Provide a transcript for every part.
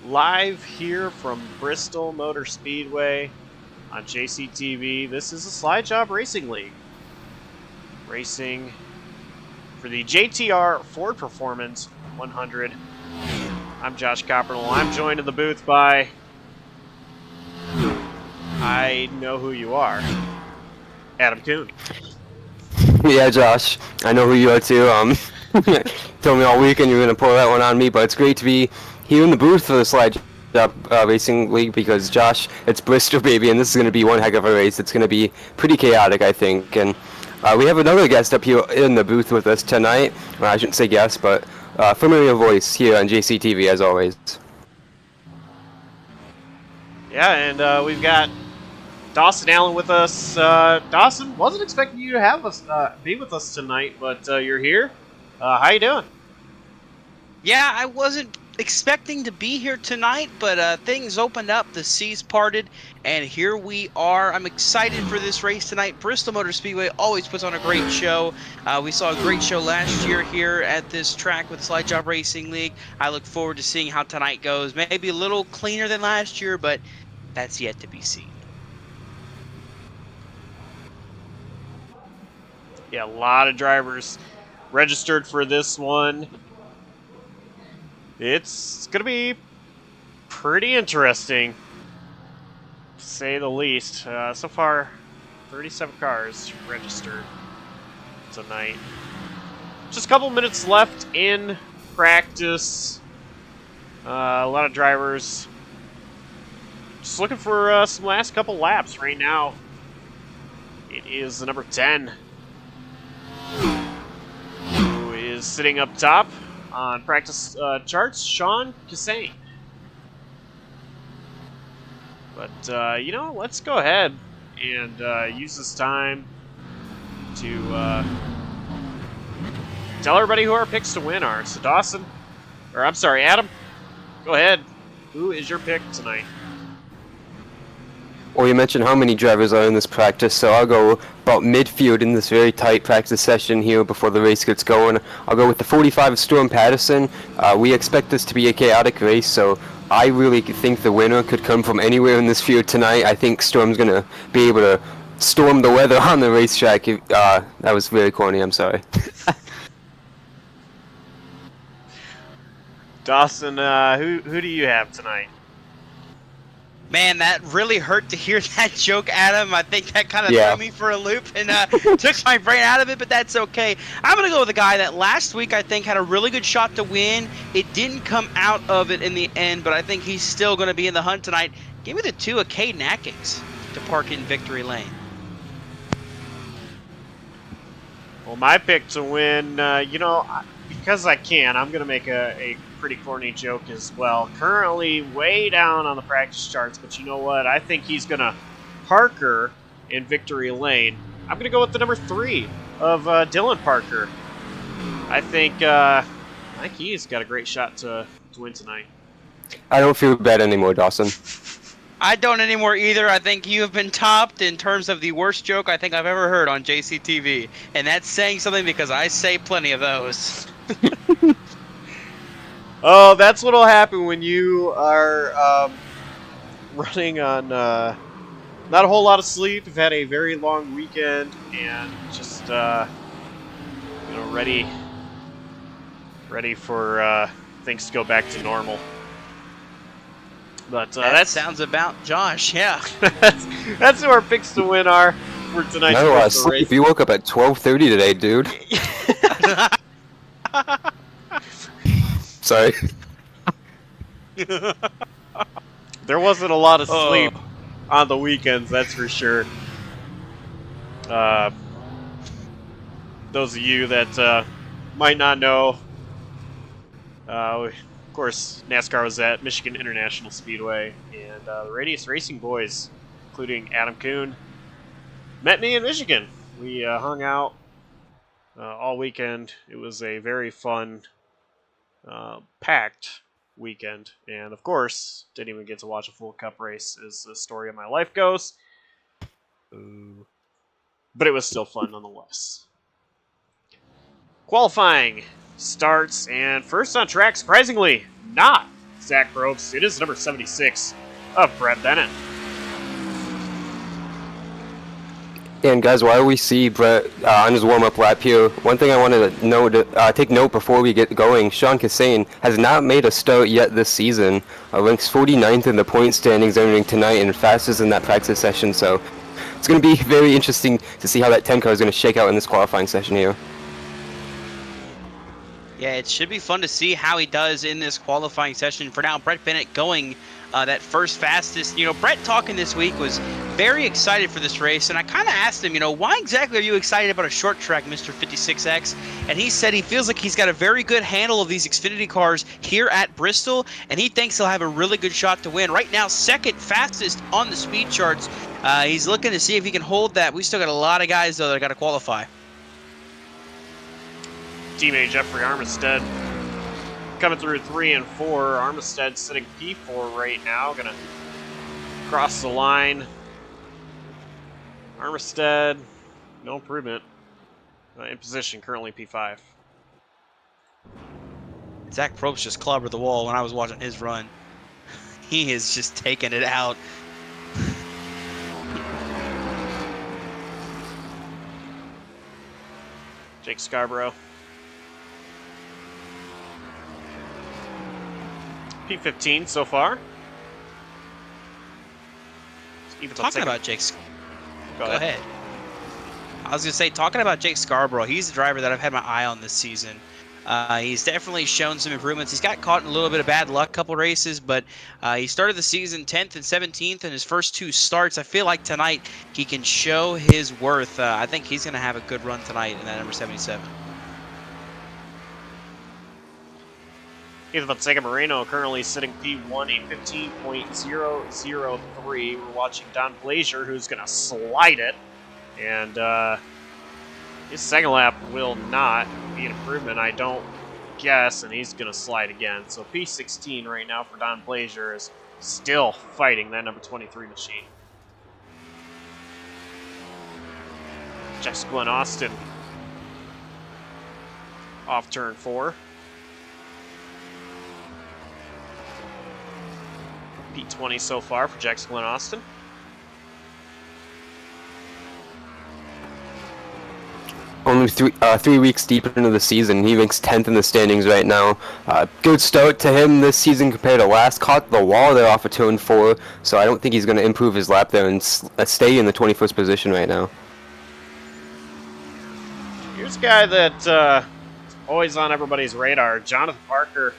live here from Bristol Motor Speedway on JCTV. This is the Slide Job Racing League. Racing for the JTR Ford Performance 100. I'm Josh Copperl. I'm joined in the booth by... I know who you are. Adam Kuhn. Yeah, Josh, I know who you are too. Told me all weekend you were going to pull that one on me, but it's great to be here in the booth for the Slide Job Racing League because, Josh, it's Bristol, baby, and this is going to be one heck of a race. It's going to be pretty chaotic, I think. And we have another guest up here in the booth with us tonight. Well, I shouldn't say guest, but familiar voice here on JCTV, as always. Yeah, and we've got Dawson Allen with us. Dawson, wasn't expecting you to have us be with us tonight, but you're here. How you doing? Yeah, I wasn't expecting to be here tonight, but things opened up, the seas parted, and here we are. I'm excited for this race tonight. Bristol Motor Speedway always puts on a great show. We saw a great show last year here at this track with Slide Job Racing League. I look forward to seeing how tonight goes. Maybe a little cleaner than last year, but that's yet to be seen. Yeah, a lot of drivers registered for this one. It's going to be pretty interesting, to say the least. So far, 37 cars registered tonight. Just a couple minutes left in practice. A lot of drivers just looking for some last couple laps right now. It is the number 10 who is sitting up top on practice charts, Sean Cassane. But, you know, let's go ahead and use this time to tell everybody who our picks to win are. So Dawson, or I'm sorry, Adam, go ahead. Who is your pick tonight? Well, you mentioned how many drivers are in this practice, so I'll go about midfield in this very tight practice session here before the race gets going. I'll go with the 45 Storm Patterson. We expect this to be a chaotic race, so I really think the winner could come from anywhere in this field tonight. I think Storm's going to be able to storm the weather on the racetrack. That was very corny, I'm sorry. Dawson, who do you have tonight? Man, that really hurt to hear that joke, Adam. I think that kind of Yeah. threw me for a loop and took my brain out of it, but that's okay. I'm going to go with a guy that last week I think had a really good shot to win. It didn't come out of it in the end, but I think he's still going to be in the hunt tonight. Give me the 2 of Caden Atkins to park in victory lane. Well, my pick to win, you know, because I can, I'm going to make a pretty corny joke as well. Currently way down on the practice charts, but you know what? I think he's going to Parker in victory lane. I'm going to go with the number 3 of Dylan Parker. I think he's got a great shot to win tonight. I don't feel bad anymore, Dawson. I don't anymore either. I think you have been topped in terms of the worst joke I think I've ever heard on JCTV. And that's saying something because I say plenty of those. Oh, that's what'll happen when you are running on not a whole lot of sleep. You've had a very long weekend and just you know, ready for things to go back to normal. But that sounds about Josh. Yeah. that's who our picks to win are for tonight's No, race. sleep. You woke up at 12:30 today, dude. Sorry. There wasn't a lot of sleep on the weekends, that's for sure. Those of you that might not know, of course, NASCAR was at Michigan International Speedway, and the Radius Racing boys, including Adam Kuhn, met me in Michigan. We hung out all weekend. It was a very fun, packed weekend, and of course, didn't even get to watch a full Cup race, as the story of my life goes. But it was still fun nonetheless. Qualifying starts, and first on track, surprisingly, not Zach Probst. It is number 76 of Brett Bennett. And guys, while we see Brett on his warm-up lap here, one thing I wanted to take note before we get going, Sean Kassane has not made a start yet this season. Ranks 49th in the point standings entering tonight and fastest in that practice session, so it's going to be very interesting to see how that 10 car is going to shake out in this qualifying session here. Yeah, it should be fun to see how he does in this qualifying session. For now, Brett Bennett going that first fastest. You know, Brett talking this week was very excited for this race, and I kind of asked him, you know, why exactly are you excited about a short track, Mr. 56X? And he said he feels like he's got a very good handle of these Xfinity cars here at Bristol, and he thinks he'll have a really good shot to win. Right now, second fastest on the speed charts. He's looking to see if he can hold that. We still got a lot of guys, though, that got to qualify. Teammate Jeffrey Armistead coming through 3 and 4. Armistead sitting P4 right now. Gonna cross the line. Armistead, no improvement. In position, currently P5. Zach Probst just clobbered the wall when I was watching his run. He is just taking it out. Jake Scarborough. P15 so far. Talking about Jake. Go ahead. I was going to say, talking about Jake Scarborough, he's a driver that I've had my eye on this season. He's definitely shown some improvements. He's got caught in a little bit of bad luck, couple races, but he started the season 10th and 17th in his first 2 starts. I feel like tonight he can show his worth. I think he's going to have a good run tonight in that number 77. Ethan Fonseca Moreno currently sitting P1, 815.003. We're watching Don Blazier, who's going to slide it. And his second lap will not be an improvement, I don't guess, and he's going to slide again. So P16 right now for Don Blazier is still fighting that number 23 machine. Jeff Glenn Austin off turn 4. P20 so far for Jackson Glenn Austin. Only 3 weeks deep into the season, he ranks 10th in the standings right now. Good start to him this season compared to last. Caught the wall there off of turn 4, so I don't think he's going to improve his lap there and stay in the 21st position right now. Here's a guy that's always on everybody's radar, Jonathan Parker.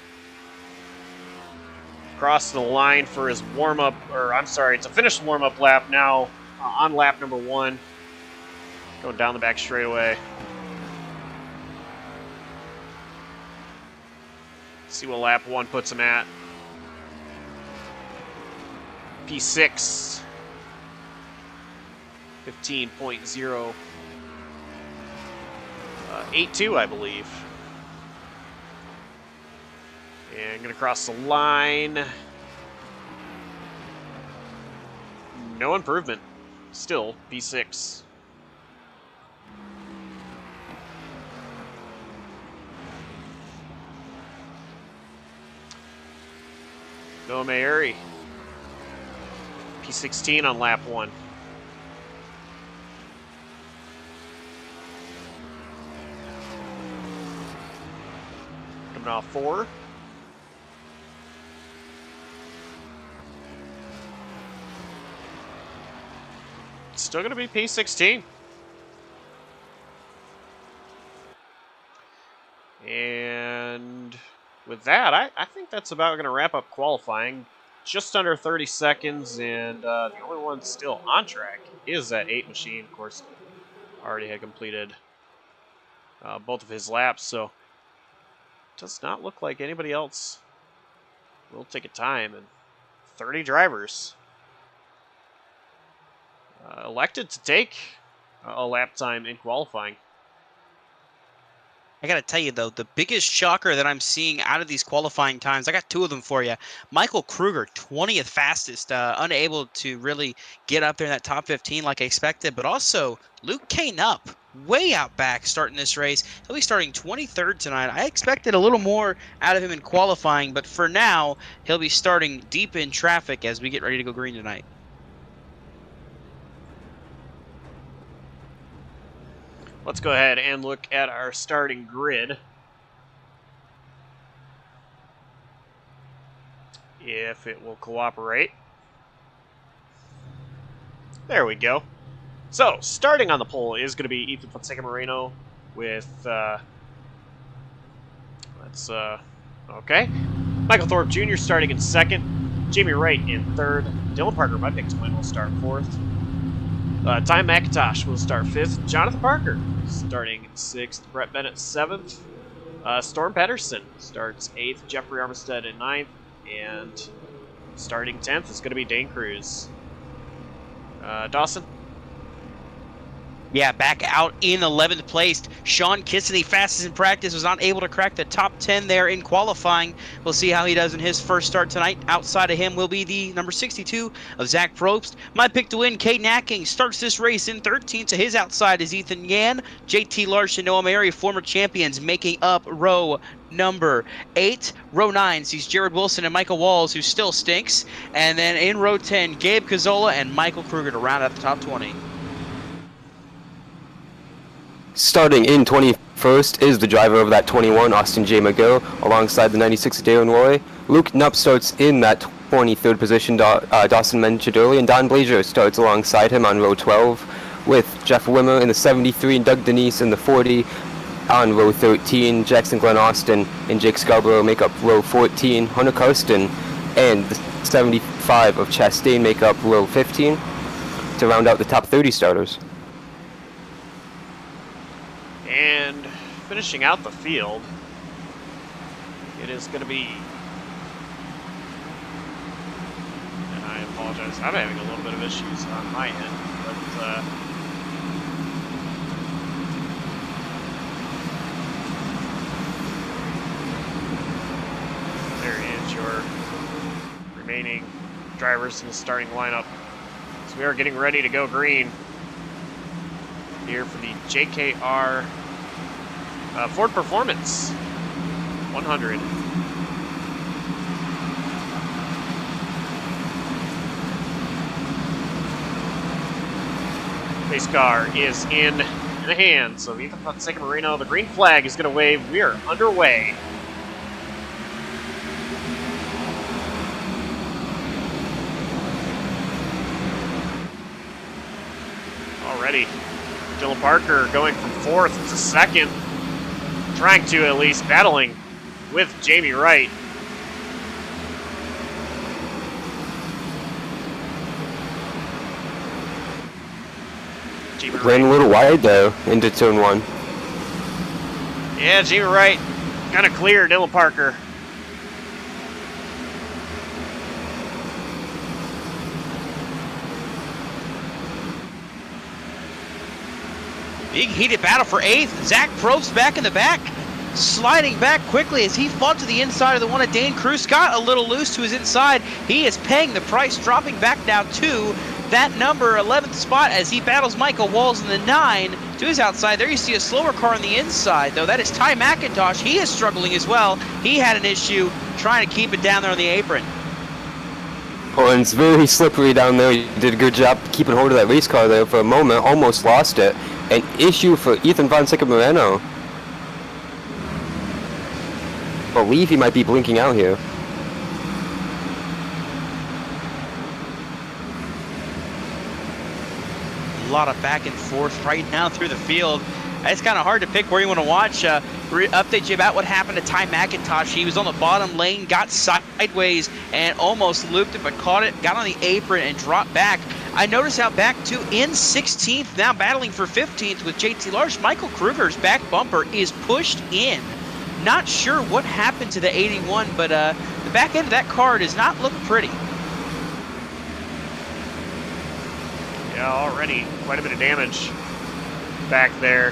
Crossed the line for his warm-up, or I'm sorry, to finish the warm-up lap now on lap number 1. Going down the back straightaway. See what lap 1 puts him at. P6. 15.082, I believe. And gonna cross the line. No improvement. Still P6. Noah Mayeri. P16 on lap 1. Coming off 4. Still going to be P16. And with that, I think that's about going to wrap up qualifying. Just under 30 seconds, and the only one still on track is that 8 machine. Of course, already had completed both of his laps, so it does not look like anybody else will take a time. And 30 drivers elected to take a lap time in qualifying. I got to tell you, though, the biggest shocker that I'm seeing out of these qualifying times, I got 2 of them for you. Michael Kruger, 20th fastest, unable to really get up there in that top 15 like I expected, but also Luke Knupp, way out back starting this race. He'll be starting 23rd tonight. I expected a little more out of him in qualifying, but for now, he'll be starting deep in traffic as we get ready to go green tonight. Let's go ahead and look at our starting grid. If it will cooperate. There we go. So, starting on the pole is going to be Ethan Fonseca Moreno with, okay. Michael Thorpe Jr. starting in second. Jamie Wright in third. Dylan Parker, my pick to win, will start fourth. Ty McIntosh will start fifth. Jonathan Parker starting sixth. Brett Bennett seventh. Storm Pedersen starts eighth. Jeffrey Armistead in ninth. And starting 10th is going to be Dane Cruz. Dawson? Yeah, back out in 11th place. Sean Kissany, fastest in practice, was not able to crack the top 10 there in qualifying. We'll see how he does in his first start tonight. Outside of him will be the number 62 of Zach Probst. My pick to win, Kate Knacking, starts this race in 13th. To his outside is Ethan Yan. JT Larson, Noah Mary, former champions, making up row number 8. Row 9 sees Jared Wilson and Michael Walls, who still stinks. And then in row 10, Gabe Cazzola and Michael Kruger to round out the top 20. Starting in 21st is the driver of that 21, Austin J. McGill, alongside the 96, Darren Roy. Luke Knupp starts in that 23rd position, Dawson mentioned earlier, and Don Blazier starts alongside him on row 12, with Jeff Wimmer in the 73 and Doug Denise in the 40. On row 13, Jackson Glenn Austin and Jake Scarborough make up row 14. Hunter Karsten and the 75 of Chastain make up row 15 to round out the top 30 starters. And finishing out the field, it is going to be, and I apologize, I'm having a little bit of issues on my end, but there is your remaining drivers in the starting lineup. So we are getting ready to go green here for the JKR Ford Performance 100. Pace car is in the hands of Ethan Fonseca Marino. The green flag is going to wave. We are underway. Already, Dylan Parker going from fourth to second. Trying to at least battling with Jamie Wright. Ran a little wide though into turn 1. Yeah, Jamie Wright kind of clear Dylan Parker. Big heated battle for 8th. Zach Probst back in the back, sliding back quickly as he fought to the inside of the one of Dane Cruz. Got a little loose to his inside. He is paying the price, dropping back now to that number 11th spot as he battles Michael Walls in the 9 to his outside. There you see a slower car on the inside, though. That is Ty McIntosh. He is struggling as well. He had an issue trying to keep it down there on the apron. Oh, and it's very slippery down there. You did a good job keeping hold of that race car there for a moment. Almost lost it. An issue for Ethan Fonseca Moreno. Believe he might be blinking out here. A lot of back and forth right now through the field. It's kind of hard to pick where you want to watch. Update you about what happened to Ty McIntosh. He was on the bottom lane, got sideways, and almost looped it, but caught it, got on the apron, and dropped back. I noticed out back, too, in 16th, now battling for 15th with JT Larsh. Michael Kruger's back bumper is pushed in. Not sure what happened to the 81, but the back end of that car does not look pretty. Yeah, already quite a bit of damage back there.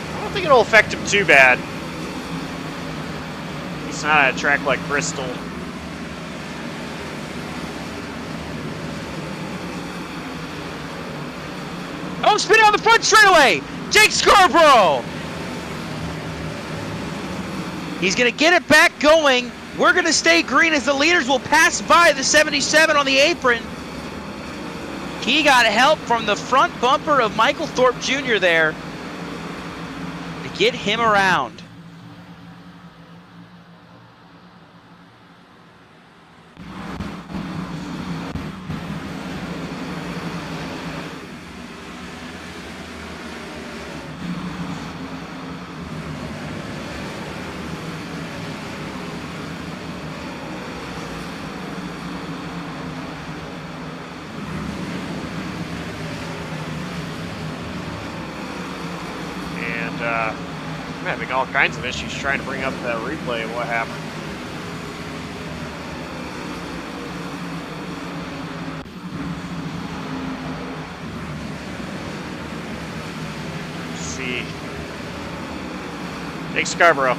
I don't think it'll affect him too bad. He's not at a track like Bristol. Oh, spinning on the front straightaway. Jake Scarborough. He's going to get it back going. We're going to stay green as the leaders will pass by the 77 on the apron. He got help from the front bumper of Michael Thorpe Jr. there to get him around. I'm having all kinds of issues trying to bring up that replay of what happened. Let's see. Jake Scarborough.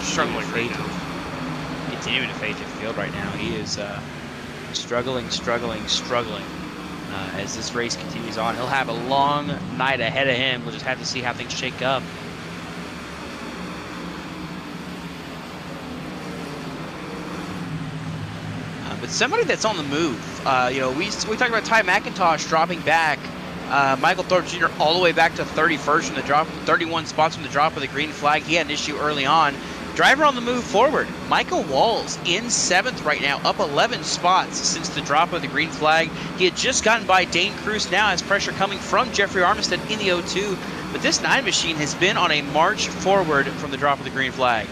Struggling right now. Continuing to fade the field right now. He is struggling. As this race continues on, he'll have a long night ahead of him. We'll just have to see how things shake up. But somebody that's on the move, you know, we talked about Ty McIntosh dropping back. Michael Thorpe Jr. all the way back to 31st from the drop, 31 spots from the drop of the green flag. He had an issue early on. Driver on the move forward, Michael Walls in 7th right now, up 11 spots since the drop of the green flag. He had just gotten by Dane Cruz, now has pressure coming from Jeffrey Armistead in the O2, but this 9 machine has been on a march forward from the drop of the green flag.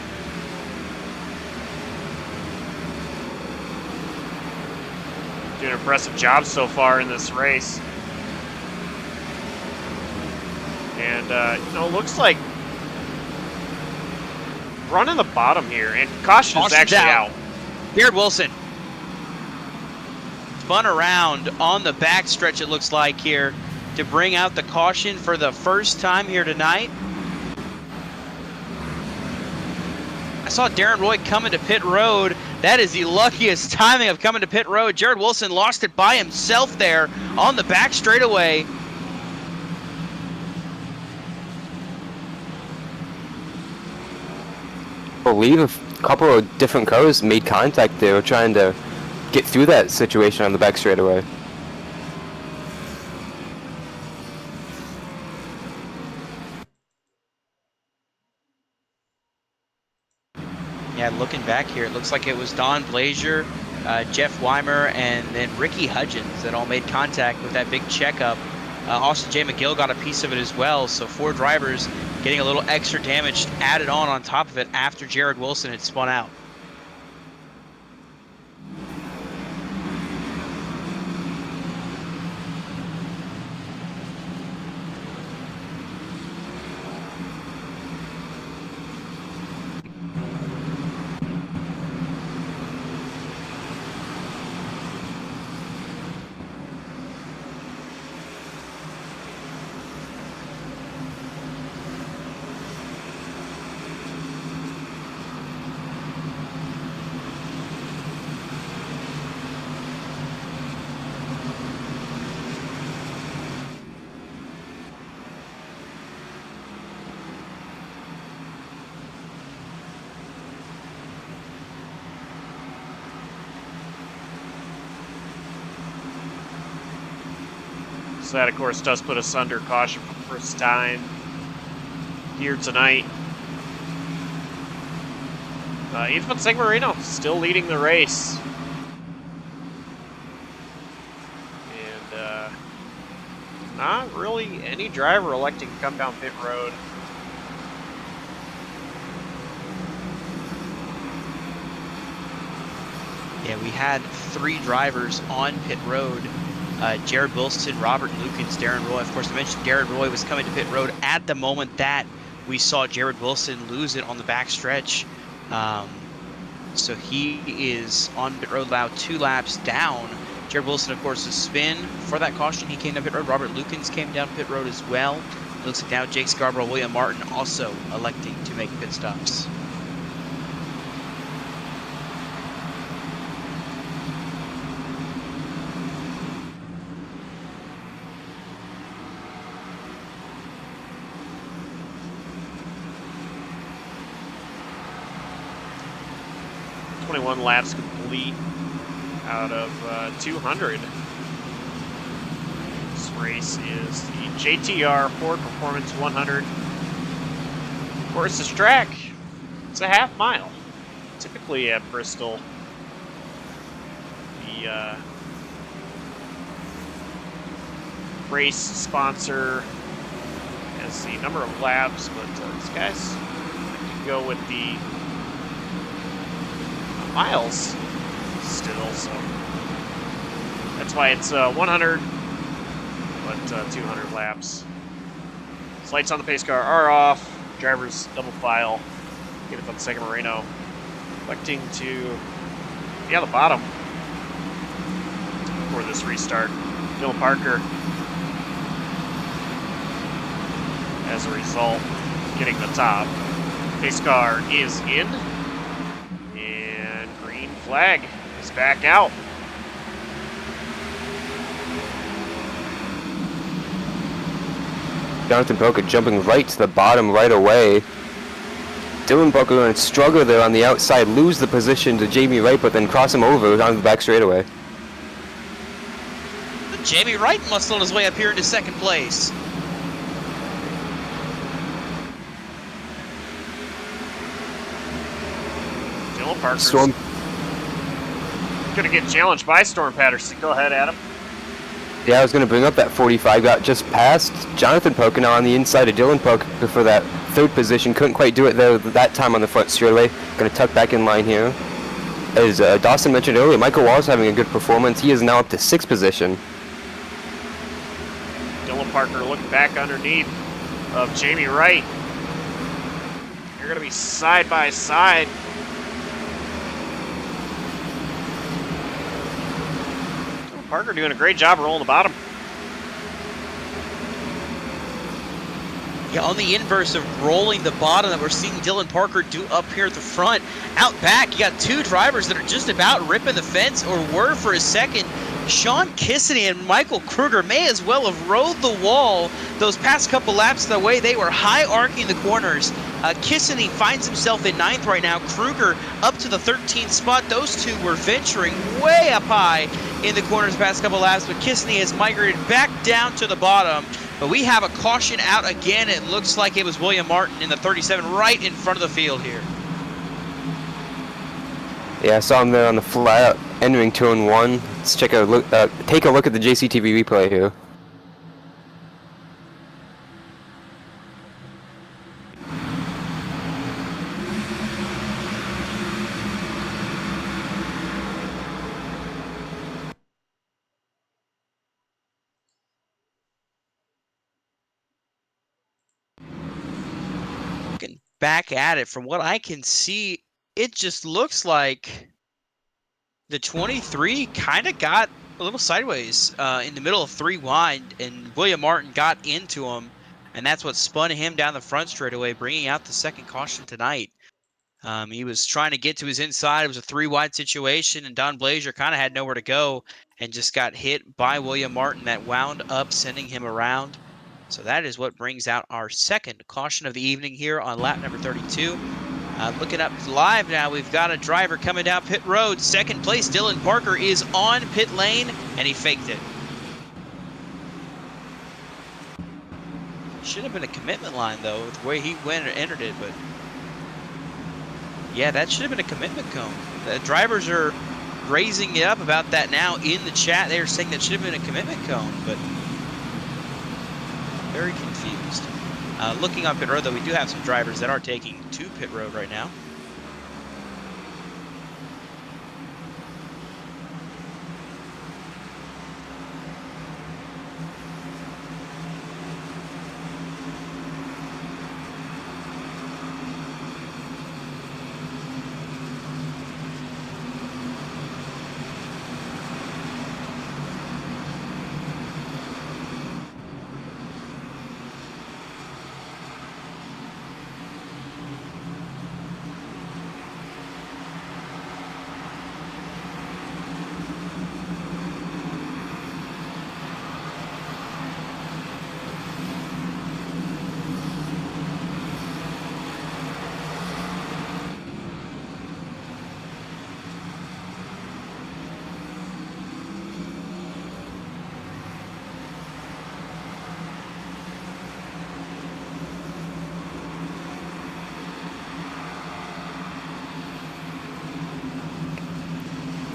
Doing an impressive job so far in this race. And, you know, looks like running the bottom here, and caution is actually out. Jared Wilson spun around on the back stretch, it looks like, here to bring out the caution for the first time here tonight. I saw Darren Roy coming to pit road. That is the luckiest timing of coming to pit road. Jared Wilson lost it by himself there on the back straightaway. I believe a couple of different cars made contact there, trying to get through that situation on the back straightaway. Yeah, looking back here, it looks like it was Don Blazier, Jeff Weimer, and then Ricky Hudgens that all made contact with that big checkup. Austin J. McGill got a piece of it as well, so 4 drivers getting a little extra damage added on top of it after Jared Wilson had spun out. So that, of course, does put us under caution for the first time here tonight. Ethan Sigmarino still leading the race. And not really any driver electing to come down pit road. Yeah, we had 3 drivers on pit road. Jared Wilson, Robert Lukens, Darren Roy. Of course, I mentioned Darren Roy was coming to pit road at the moment that we saw Jared Wilson lose it on the back stretch. So he is on pit road now, 2 laps down. Jared Wilson, of course, is spin for that caution. He came down pit road. Robert Lukens came down pit road as well. It looks like now Jake Scarborough, William Martin also electing to make pit stops. 21 laps complete out of 200. This race is the JTR Ford Performance 100. Of course, this track, it's a half mile. Typically at Bristol, the race sponsor has the number of laps, but these guys like to go with the miles still, so that's why it's 100, but 200 laps. Lights on the pace car are off. Drivers double file. Get it on the second Moreno. Electing to be on the bottom for this restart. Dylan Parker, as a result, getting the top. Pace car is in. And green flag is back out. Jonathan Poca jumping right to the bottom right away. Dylan Poca going to struggle there on the outside, lose the position to Jamie Wright, but then cross him over on the back straightaway. Jamie Wright muscled his way up here into second place. Dylan Parker's going to get challenged by Storm Patterson. Go ahead, Adam. Yeah, I was going to bring up that 45. Got just past Jonathan Poca now on the inside of Dylan Poca for that third position. Couldn't quite do it though that time on the front straightaway. Going to tuck back in line here. As Dawson mentioned earlier, Michael Wall's having a good performance. He is now up to 6th position. Dylan Parker looking back underneath of Jamie Wright. You're going to be side by side. Parker doing a great job rolling the bottom. Yeah, on the inverse of rolling the bottom that we're seeing Dylan Parker do up here at the front. Out back, you got two drivers that are just about ripping the fence, or were for a second. Sean Kissany and Michael Kruger may as well have rode the wall those past couple laps the way they were high arcing the corners. Kissany finds himself in 9th right now. Kruger up to the 13th spot. Those two were venturing way up high in the corners the past couple laps, but Kissany has migrated back down to the bottom. But we have a caution out again. It looks like it was William Martin in the 37 right in front of the field here. Yeah, I saw him there on the flat entering turn 1. Let's take a look at the JCTV replay here. Looking back at it, from what I can see, it just looks like the 23 kind of got a little sideways in the middle of 3 wide, and William Martin got into him, and that's what spun him down the front straightaway, bringing out the second caution tonight. He was trying to get to his inside. It was a 3 wide situation, and Don Blazier kind of had nowhere to go and just got hit by William Martin. That wound up sending him around. So that is what brings out our second caution of the evening here on lap number 32. Looking up live now, we've got a driver coming down pit road. Second place, Dylan Parker is on pit lane, and he faked it. Should have been a commitment line, though, with the way he went and entered it. But yeah, that should have been a commitment cone. The drivers are raising it up about that now in the chat. They are saying that should have been a commitment cone, but very confused. Looking on pit road, though, we do have some drivers that are taking to pit road right now.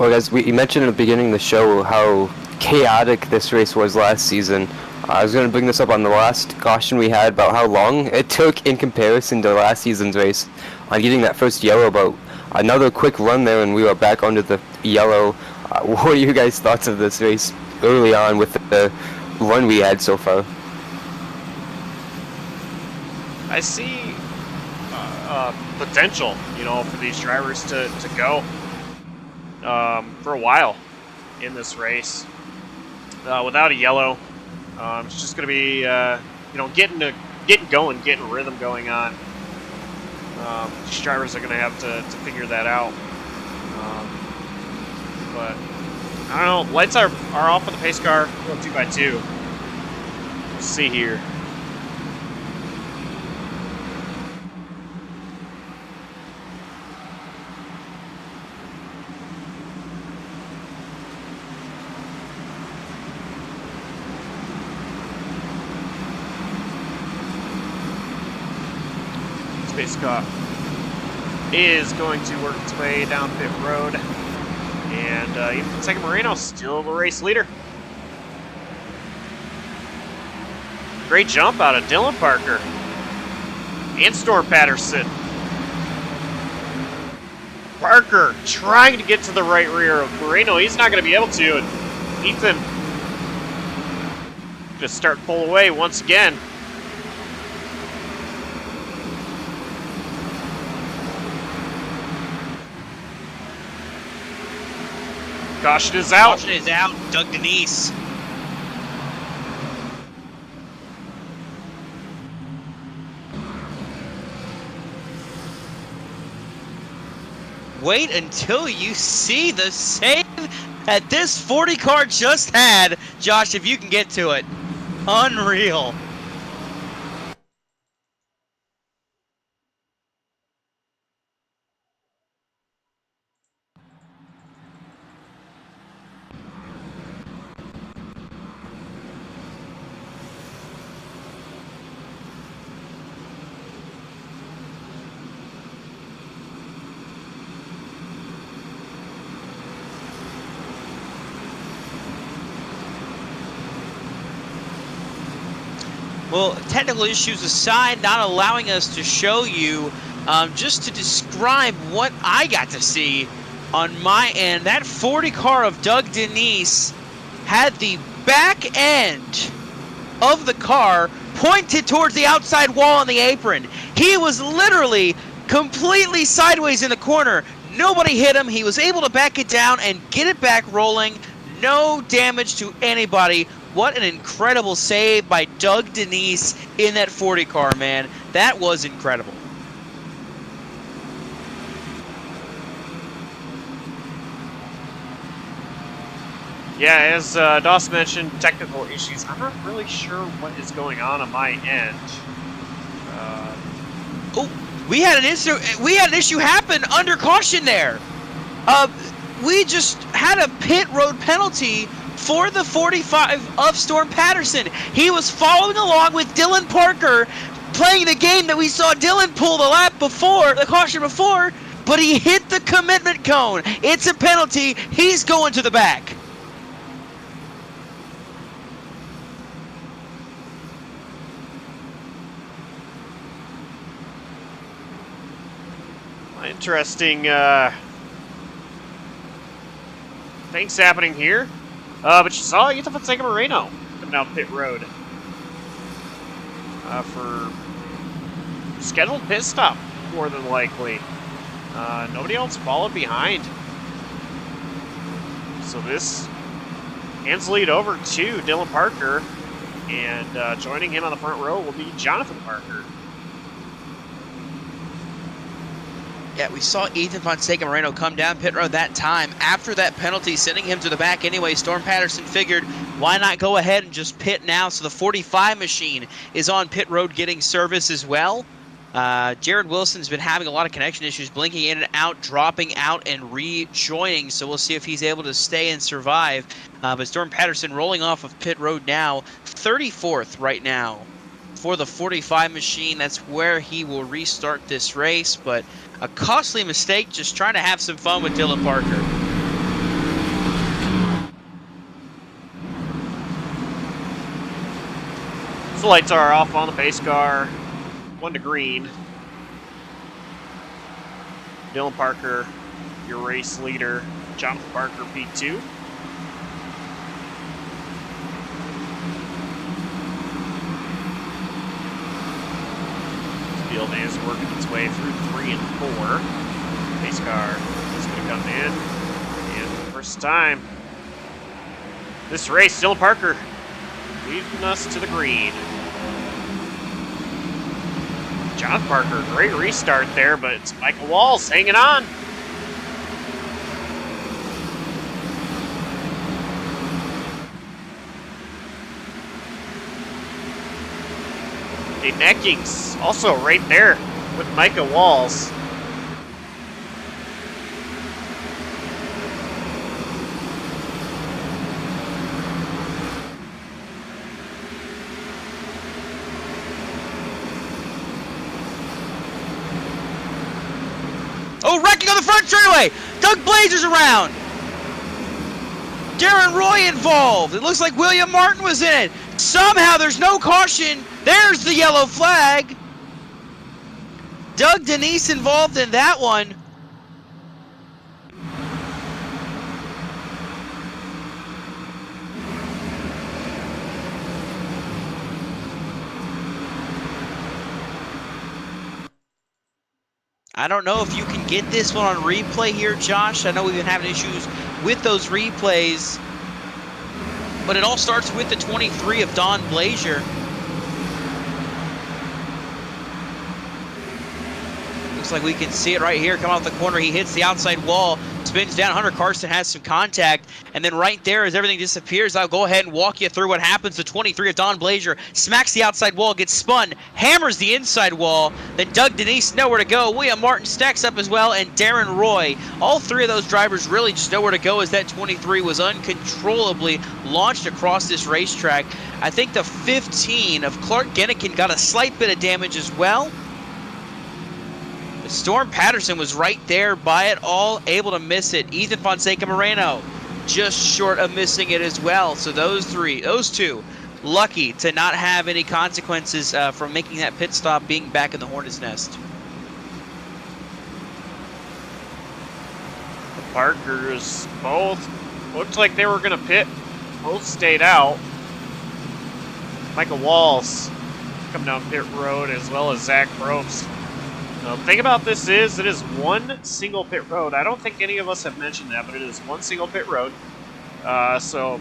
Well, as we mentioned at the beginning of the show, how chaotic this race was last season. I was going to bring this up on the last caution we had about how long it took in comparison to last season's race on getting that first yellow, but another quick run there and we were back under the yellow. What are you guys' thoughts of this race early on with the run we had so far? I see potential, for these drivers to go for a while in this race. Without a yellow, it's just going to be, getting going, getting rhythm going on. These drivers are going to have to figure that out. But I don't know. Lights are off on the pace car. Go 2x2. We'll see here. Pace car is going to work its way down pit road. And even Fonseca Moreno still the race leader. Great jump out of Dylan Parker and Storm Patterson. Parker trying to get to the right rear of Moreno. He's not going to be able to. And Ethan just start to pull away once again. Caution is out. Caution is out. Doug Denise. Wait until you see the save that this 40 car just had. Josh, if you can get to it. Unreal. Well, technical issues aside, not allowing us to show you, just to describe what I got to see on my end, that 40 car of Doug Denise had the back end of the car pointed towards the outside wall on the apron. He was literally completely sideways in the corner. Nobody hit him. He was able to back it down and get it back rolling. No damage to anybody. What an incredible save by Doug Denise in that 40 car, man. That was incredible. Yeah, as Doss mentioned, technical issues. I'm not really sure what is going on my end. We had an issue happen under caution there. We just had a pit road penalty for the 45 of Storm Patterson. He was following along with Dylan Parker, playing the game that we saw Dylan pull the caution before, but he hit the commitment cone. It's a penalty. He's going to the back. Interesting things happening here. But you saw Ethan Fonseca Moreno coming down pit road for scheduled pit stop, more than likely. Nobody else followed behind. So this hands lead over to Dylan Parker, and joining him on the front row will be Jonathan Parker. Yeah, we saw Ethan Fonseca Moreno come down pit road that time. After that penalty, sending him to the back anyway, Storm Patterson figured, why not go ahead and just pit now? So the 45 machine is on pit road getting service as well. Jared Wilson's been having a lot of connection issues, blinking in and out, dropping out, and rejoining. So we'll see if he's able to stay and survive. But Storm Patterson rolling off of pit road now, 34th right now for the 45 machine. That's where he will restart this race. But a costly mistake, just trying to have some fun with Dylan Parker. So lights are off on the pace car. 1 to green. Dylan Parker, your race leader. Jonathan Parker, P2. Field is working its way through 3 and 4. Pace car is going to come in. And for the first time this race, Dylan Parker leading us to the green. John Parker, great restart there, but it's Michael Walls hanging on. Okay, Neckings also right there with Micah Walls. Oh, wrecking on the front straightaway! Doug Blazer's around! Darren Roy involved. It looks like William Martin was in it. Somehow there's no caution. There's the yellow flag. Doug Denise involved in that one. I don't know if you can get this one on replay here, Josh. I know we've been having issues with those replays. But it all starts with the 23 of Don Blazier. Looks like we can see it right here. Come out the corner. He hits the outside wall. Spins down. Hunter Carson has some contact. And then right there, as everything disappears, I'll go ahead and walk you through what happens. The 23 of Don Blazier smacks the outside wall, gets spun, hammers the inside wall. Then Doug Denise nowhere to go. William Martin stacks up as well, and Darren Roy. All three of those drivers really just nowhere to go as that 23 was uncontrollably launched across this racetrack. I think the 15 of Clark Gennikin got a slight bit of damage as well. Storm Patterson was right there by it all, able to miss it. Ethan Fonseca Moreno just short of missing it as well. So those two, lucky to not have any consequences from making that pit stop, being back in the Hornet's nest. The Parkers both looked like they were going to pit. Both stayed out. Michael Walls come down pit road, as well as Zach Probst. The thing about this is, it is one single pit road. I don't think any of us have mentioned that, but it is one single pit road. So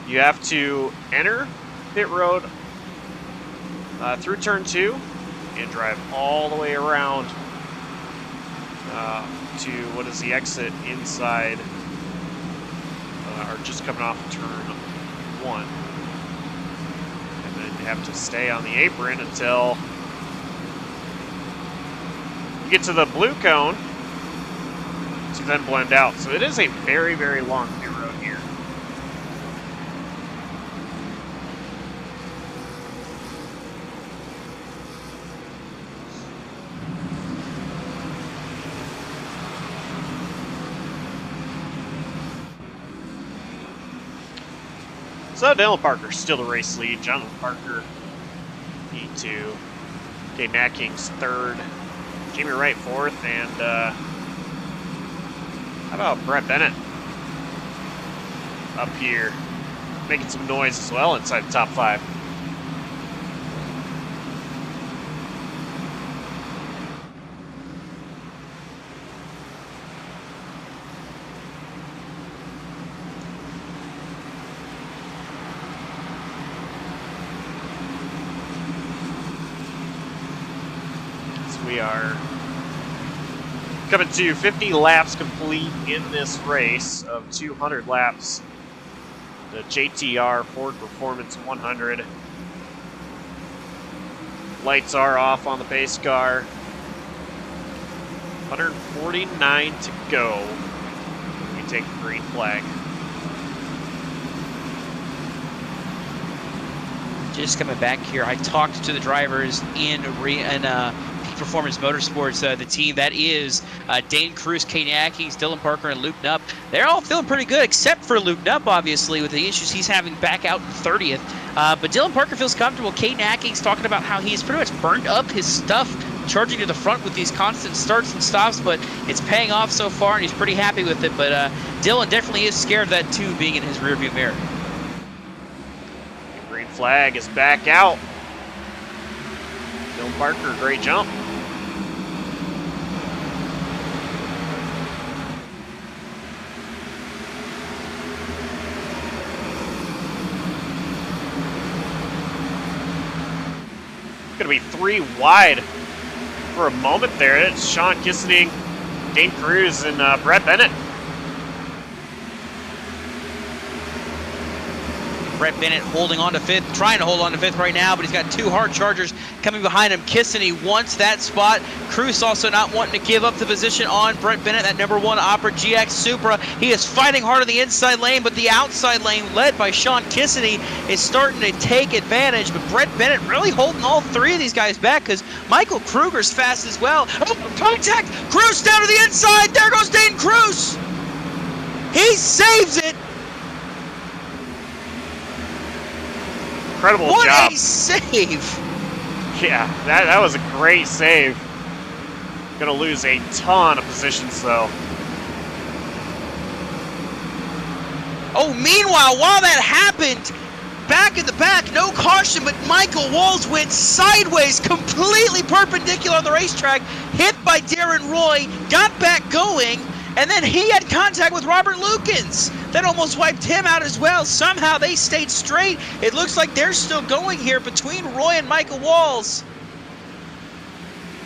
you have to enter pit road through turn 2 and drive all the way around to what is the exit inside, or just coming off turn 1. And then you have to stay on the apron until get to the blue cone to then blend out. So it is a very, very long pit road here. So Dylan Parker still the race lead. Jonathan Parker P2. Okay, Nat King's 3rd. Jamie Wright 4th, and how about Brett Bennett up here making some noise as well inside the top 5. So we are coming to 50 laps complete in this race of 200 laps. The JTR Ford Performance 100. Lights are off on the pace car. 149 to go. We take the green flag. Just coming back here, I talked to the drivers in Performance Motorsports, the team that is Dane Cruz, Kane Atkins, Dylan Parker, and Luke Knupp. They're all feeling pretty good, except for Luke Knupp, obviously, with the issues he's having back out in 30th. But Dylan Parker feels comfortable. Caden Atkins talking about how he's pretty much burned up his stuff charging to the front with these constant starts and stops, but it's paying off so far, and he's pretty happy with it. But Dylan definitely is scared of that 2 being in his rearview mirror. Green flag is back out. Dylan Parker, great jump. Gonna be 3 wide for a moment there. It's Sean Kissening, Dane Cruz, and Brett Bennett. Brett Bennett holding on to 5th, trying to hold on to 5th right now, but he's got 2 hard chargers coming behind him. Kissening wants that spot. Cruz also not wanting to give up the position on Brett Bennett, that number 1 Opera GX Supra. He is fighting hard on the inside lane, but the outside lane led by Sean Kissening is starting to take advantage. But Brett Bennett really holding all 3 of these guys back because Michael Kruger's fast as well. Oh, contact! Cruz down to the inside. There goes Dane Cruz. He saves it. Incredible job. What a save! Yeah, that was a great save. Gonna lose a ton of positions though. Oh, meanwhile, while that happened, back in the back, no caution, but Michael Walls went sideways, completely perpendicular on the racetrack, hit by Darren Roy, got back going, and then he had contact with Robert Lukens. That almost wiped him out as well. Somehow they stayed straight. It looks like they're still going here between Roy and Michael Walls.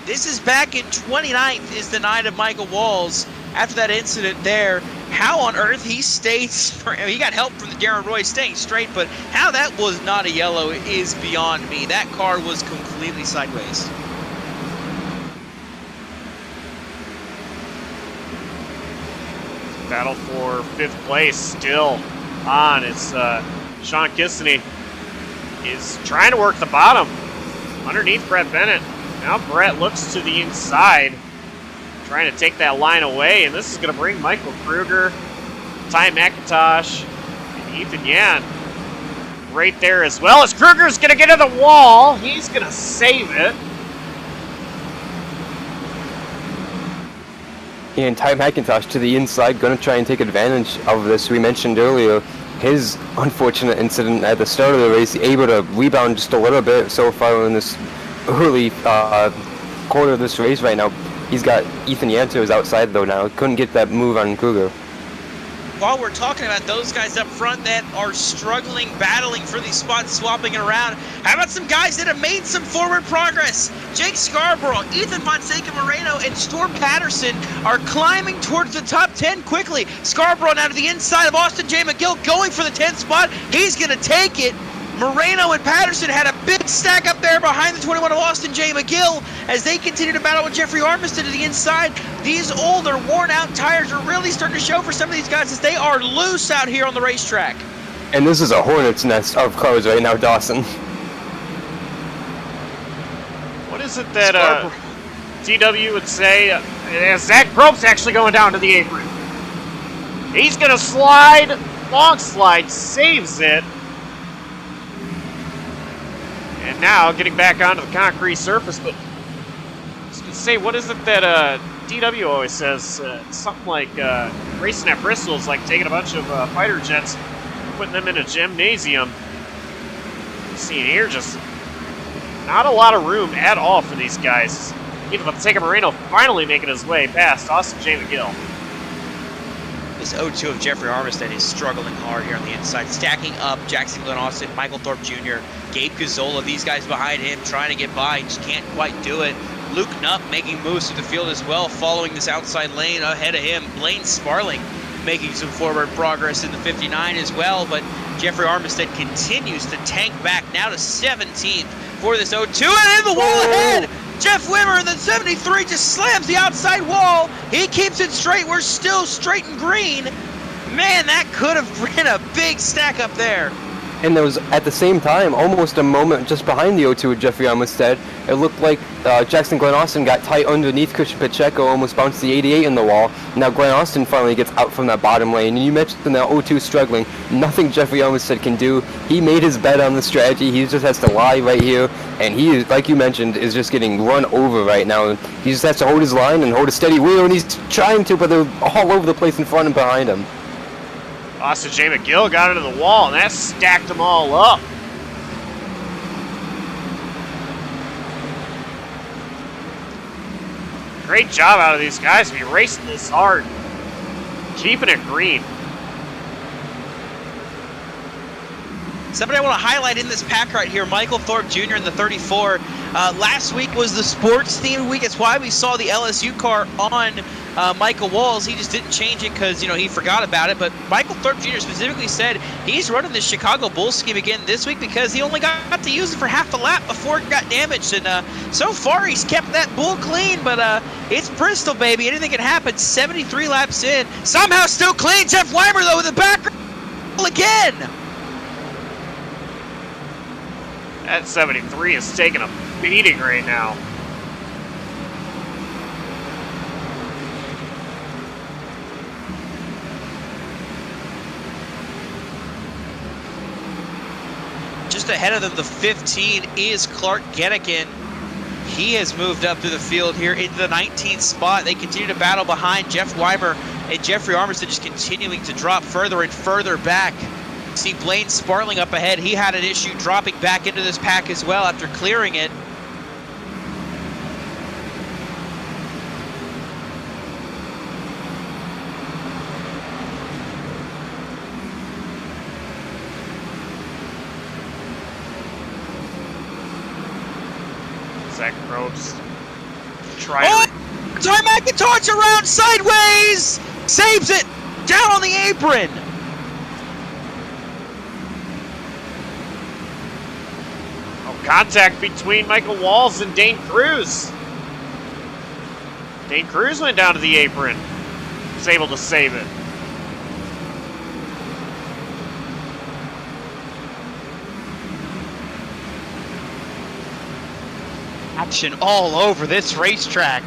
This is back in 29th is the night of Michael Walls after that incident there. How on earth he stayed straight? He got help from the Darren Roy staying straight, but how that was not a yellow is beyond me. That car was completely sideways. Battle for 5th place still on. It's Sean Kissening is trying to work the bottom underneath Brett Bennett. Now Brett looks to the inside, trying to take that line away, and this is going to bring Michael Kruger, Ty McIntosh, and Ethan Yan right there as well. As Kruger's going to get to the wall, he's going to save it. And Ty McIntosh to the inside, going to try and take advantage of this. We mentioned earlier his unfortunate incident at the start of the race, able to rebound just a little bit so far in this early quarter of this race right now. He's got Ethan Yantos outside though now. Couldn't get that move on Kruger. While we're talking about those guys up front that are struggling, battling for these spots, swapping it around, how about some guys that have made some forward progress? Jake Scarborough, Ethan Fonseca Moreno, and Storm Patterson are climbing towards the top 10 quickly. Scarborough now to the inside of Austin J. McGill, going for the 10th spot. He's going to take it. Moreno and Patterson had a big stack up there behind the 21 of Austin J. McGill as they continue to battle with Jeffrey Armistead to the inside. These older, worn-out tires are really starting to show for some of these guys as they are loose out here on the racetrack. And this is a hornet's nest of cars right now, Dawson. What is it that TW would say? Zach Probst's actually going down to the apron. He's going to slide, long slide, saves it. And now getting back onto the concrete surface, but I was gonna say, what is it that DW always says? Something like racing at Bristol is like taking a bunch of fighter jets, putting them in a gymnasium. Seeing here, just not a lot of room at all for these guys. Even Fonseca Moreno finally making his way past Austin J. McGill. This 0-2 of Jeffrey Armistead is struggling hard here on the inside, stacking up Jackson Glenn Austin, Michael Thorpe Jr., Gabe Gazzola, these guys behind him trying to get by, just can't quite do it. Luke Knupp making moves through the field as well, following this outside lane ahead of him. Blaine Sparling making some forward progress in the 59 as well, but Jeffrey Armistead continues to tank back now to 17th for this 0-2, and in the wall ahead! Jeff Wimmer in the 73 just slams the outside wall. He keeps it straight. We're still straight and green. Man, that could have been a big stack up there. And there was, at the same time, almost a moment just behind the O2 with Jeffrey Armistead. It looked like Jackson Glenn Austin got tight underneath Christian Pacheco, almost bounced the 88 in the wall. Now Glenn Austin finally gets out from that bottom lane. And you mentioned that O2 struggling. Nothing Jeffrey Armistead can do. He made his bet on the strategy. He just has to lie right here. And he, like you mentioned, is just getting run over right now. He just has to hold his line and hold a steady wheel. And he's trying to, but they're all over the place in front and behind him. Austin J. McGill got into the wall, and that stacked them all up. Great job out of these guys to be racing this hard. Keeping it green. Somebody I want to highlight in this pack right here, Michael Thorpe Jr. in the 34. Last week was the sports-themed week. It's why we saw the LSU car on Michael Walls. He just didn't change it because, he forgot about it. But Michael Thorpe Jr. specifically said he's running the Chicago Bulls scheme again this week because he only got to use it for half a lap before it got damaged. And so far, he's kept that bull clean. But it's Bristol, baby. Anything can happen. 73 laps in. Somehow still clean. Jeff Weimer, though, with the back again. That 73 is taking a beating right now. Just ahead of them, the 15 is Clark Gennigan. He has moved up through the field here into the 19th spot. They continue to battle behind Jeff Weimer and Jeffrey Armistead, just continuing to drop further and further back. See Blaine Sparling up ahead. He had an issue dropping back into this pack as well after clearing it. Zach Probst trying to... Ty McIntosh around sideways! Saves it! Down on the apron! Contact between Michael Walls and Dane Cruz. Dane Cruz went down to the apron. Was able to save it. Action all over this racetrack.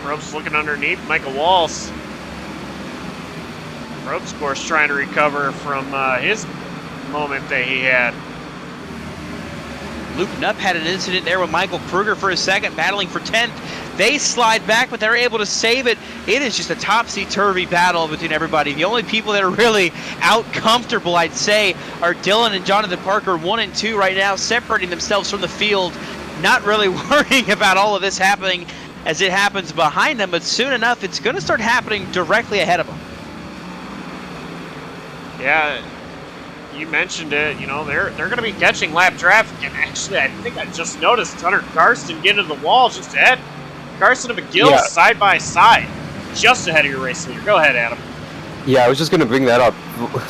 Probst looking underneath Michael Walls. Probst, of course, trying to recover from his moment that he had. Luke Knupp had an incident there with Michael Kruger for a second, battling for 10th. They slide back, but they're able to save it. It is just a topsy-turvy battle between everybody. The only people that are really out comfortable, I'd say, are Dylan and Jonathan Parker, 1 and 2 right now, separating themselves from the field, not really worrying about all of this happening as it happens behind them, but soon enough, it's going to start happening directly ahead of them. Yeah, you mentioned it. They're going to be catching lap traffic, and actually, I think I just noticed Hunter Karsten get into the wall just ahead. Karsten and McGill side by side, just ahead of your race leader. Go ahead, Adam. Yeah, I was just going to bring that up.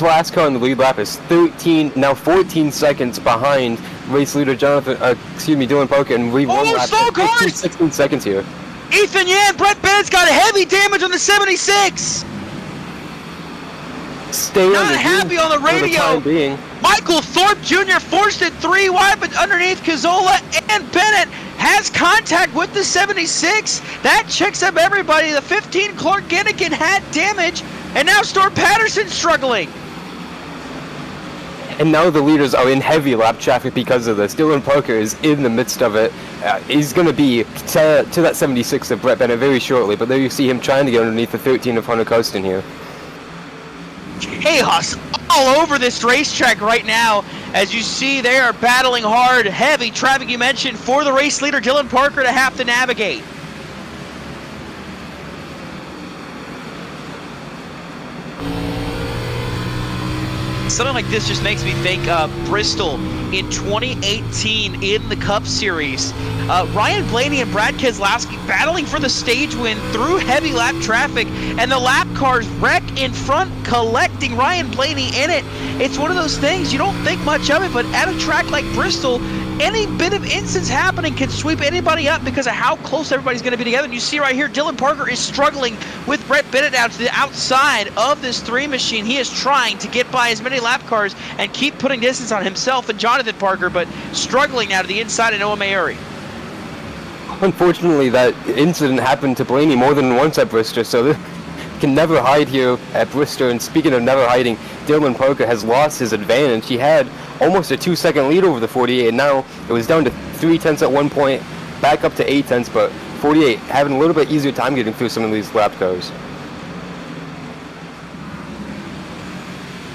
Last car in the lead lap is 14 seconds behind race leader Dylan Parker, and we won lap 16 seconds here. Ethan Yan, Brett Bennett's got heavy damage on the 76. Not happy on the radio. Michael Thorpe Jr. forced it 3 wide, but underneath Cazzola and Bennett has contact with the 76. That checks up everybody. The 15, Clark Gennigan, had damage, and now Storm Patterson struggling. And now the leaders are in heavy lap traffic because of this. Dylan Parker is in the midst of it. He's going to be to that 76 of Brett Bennett very shortly, but there you see him trying to get underneath the 13 of Hunter Karsten here. Chaos all over this racetrack right now. As you see, they are battling hard. Heavy traffic, you mentioned, for the race leader, Dylan Parker, to have to navigate. Something like this just makes me think Bristol in 2018 in the Cup Series. Ryan Blaney and Brad Keselowski battling for the stage win through heavy lap traffic, and the lap cars wreck in front, collecting Ryan Blaney in it. It's one of those things, you don't think much of it, but at a track like Bristol, any bit of instance happening can sweep anybody up because of how close everybody's going to be together. And you see right here, Dylan Parker is struggling with Brett Bennett out to the outside of this 3 machine. He is trying to get by as many lap cars and keep putting distance on himself and Jonathan Parker, but struggling out to the inside of Noah Mayuri. Unfortunately, that incident happened to Blaney more than once at Bristol, so can never hide here at Bristol. And speaking of never hiding, Dylan Parker has lost his advantage. He had almost a 2-second lead over the 48, and now it was down to 3/10 at one point, back up to 8/10, but 48 having a little bit easier time getting through some of these lap cars.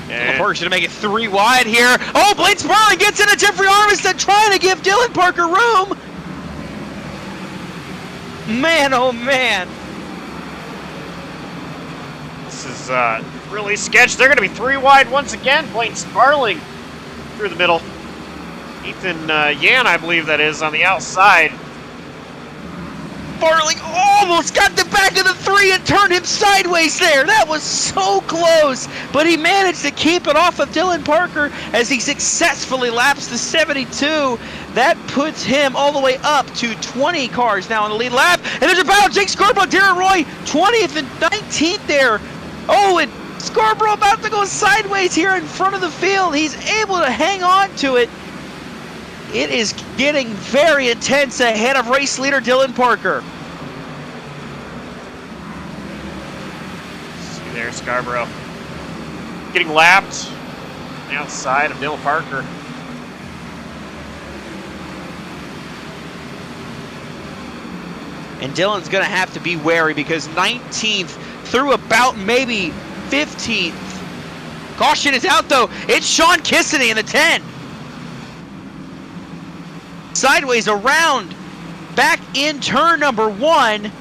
Dylan Parker's going to make it 3 wide here. Oh, Blaine Sparling gets into Jeffrey Armistead trying to give Dylan Parker room. Man, oh man. This is really sketchy. They're going to be 3 wide once again. Blaine Sparling through the middle. Ethan Yan, I believe that is, on the outside. Sparling almost got the back of the 3 and turned him sideways there. That was so close, but he managed to keep it off of Dylan Parker as he successfully laps the 72. That puts him all the way up to 20 cars now in the lead lap. And there's a battle. Jake Scarborough, Darren Roy, 20th and 19th there. Oh, and Scarborough about to go sideways here in front of the field. He's able to hang on to it. It is getting very intense ahead of race leader Dylan Parker. See there, Scarborough getting lapped outside of Dylan Parker. And Dylan's going to have to be wary because 19th through about maybe 15th. Caution is out though. It's Sean Kissany in the 10. Sideways around, back in turn number 1. And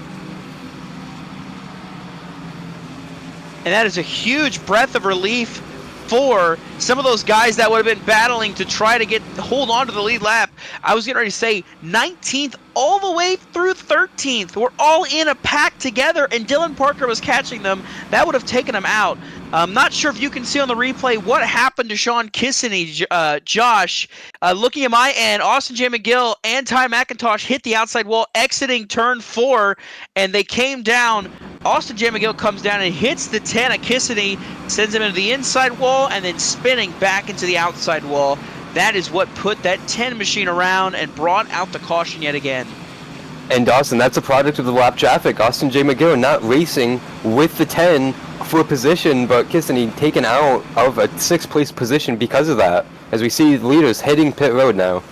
that is a huge breath of relief for some of those guys that would have been battling to try to hold on to the lead lap. I was getting ready to say 19th all the way through 13th. We're all in a pack together, and Dylan Parker was catching them. That would have taken him out. I'm not sure if you can see on the replay what happened to Sean Kissany, Josh. Looking at my end, Austin J. McGill and Ty McIntosh hit the outside wall exiting turn 4, and they came down. Austin J. McGill comes down and hits the 10 of Kissany, sends him into the inside wall, and then spinning back into the outside wall. That is what put that 10 machine around and brought out the caution yet again. And Dawson, that's a product of the lap traffic. Austin J. McGill not racing with the 10 for a position, but Kissany taken out of a 6th place position because of that, as we see the leaders heading pit road now.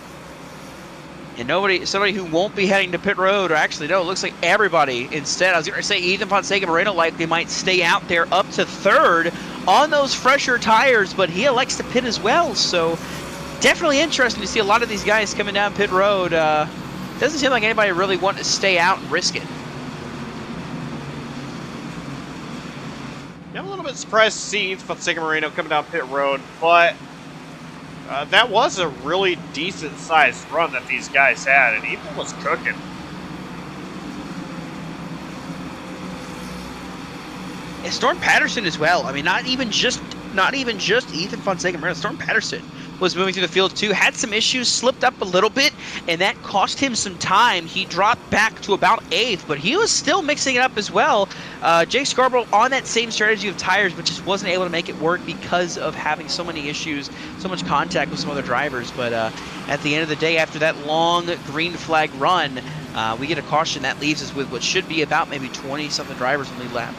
And somebody who won't be heading to pit road, or actually no, it looks like everybody instead. I was going to say Ethan Fonseca Moreno likely might stay out there up to 3rd on those fresher tires, but he elects to pit as well. So definitely interesting to see a lot of these guys coming down pit road. Doesn't seem like anybody really wanting to stay out and risk it. Yeah, I'm a little bit surprised to see Ethan Fonseca Moreno coming down pit road, but that was a really decent-sized run that these guys had, and Ethan was cooking. And Storm Patterson as well. I mean, not even just Ethan Fonseca Moreno. Storm Patterson was moving through the field too, had some issues, slipped up a little bit, and that cost him some time. He dropped back to about 8th, but he was still mixing it up as well. Jake Scarborough on that same strategy of tires, but just wasn't able to make it work because of having so many issues, so much contact with some other drivers. But at the end of the day, after that long green flag run, we get a caution. That leaves us with what should be about maybe 20-something drivers in the lead lap.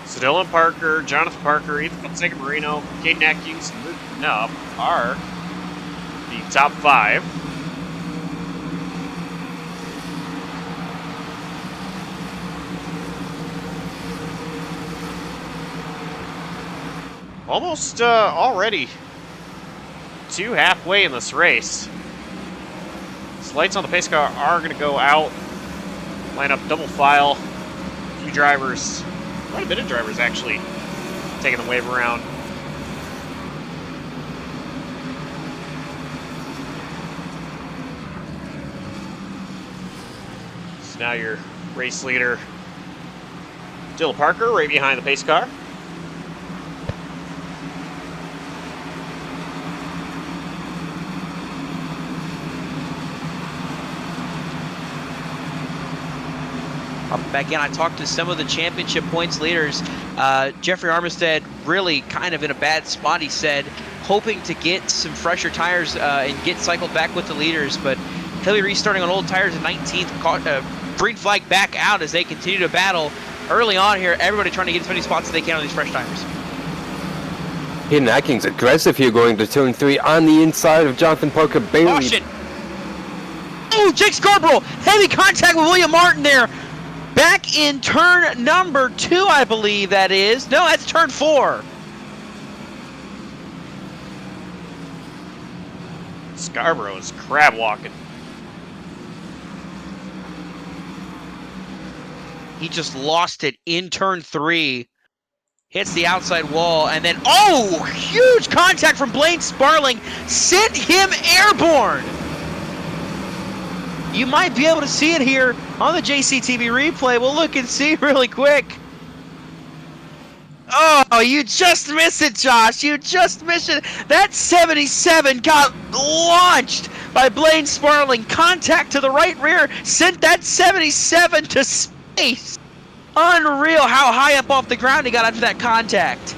So Dylan Parker, Jonathan Parker, Ethan Fonseca Moreno, Caden Atkins, and Luke Nubb are the top 5. Almost already to halfway in this race. So lights on the pace car are going to go out. Line up double file. A few drivers, quite a bit of drivers actually, taking the wave around. So now your race leader, Dylan Parker, right behind the pace car. Back in, I talked to some of the championship points leaders. Jeffrey Armistead really kind of in a bad spot, he said, hoping to get some fresher tires and get cycled back with the leaders, but he'll be restarting on old tires in 19th. Green flag back out as they continue to battle early on here. Everybody trying to get as many spots as they can on these fresh tires. Hayden Atkins aggressive here going to turn 3 on the inside of Jonathan Parker. Barely. Caution! Oh, Jake Scarborough! Heavy contact with William Martin there. Back in turn number 2, I believe that is. No, that's turn 4. Scarborough is crab walking. He just lost it in turn 3. Hits the outside wall, and then, oh! Huge contact from Blaine Sparling. Sent him airborne. You might be able to see it here on the JCTV replay. We'll look and see really quick. Oh, you just missed it, Josh. You just missed it. That 77 got launched by Blaine Sparling. Contact to the right rear sent that 77 to space. Unreal how high up off the ground he got after that contact.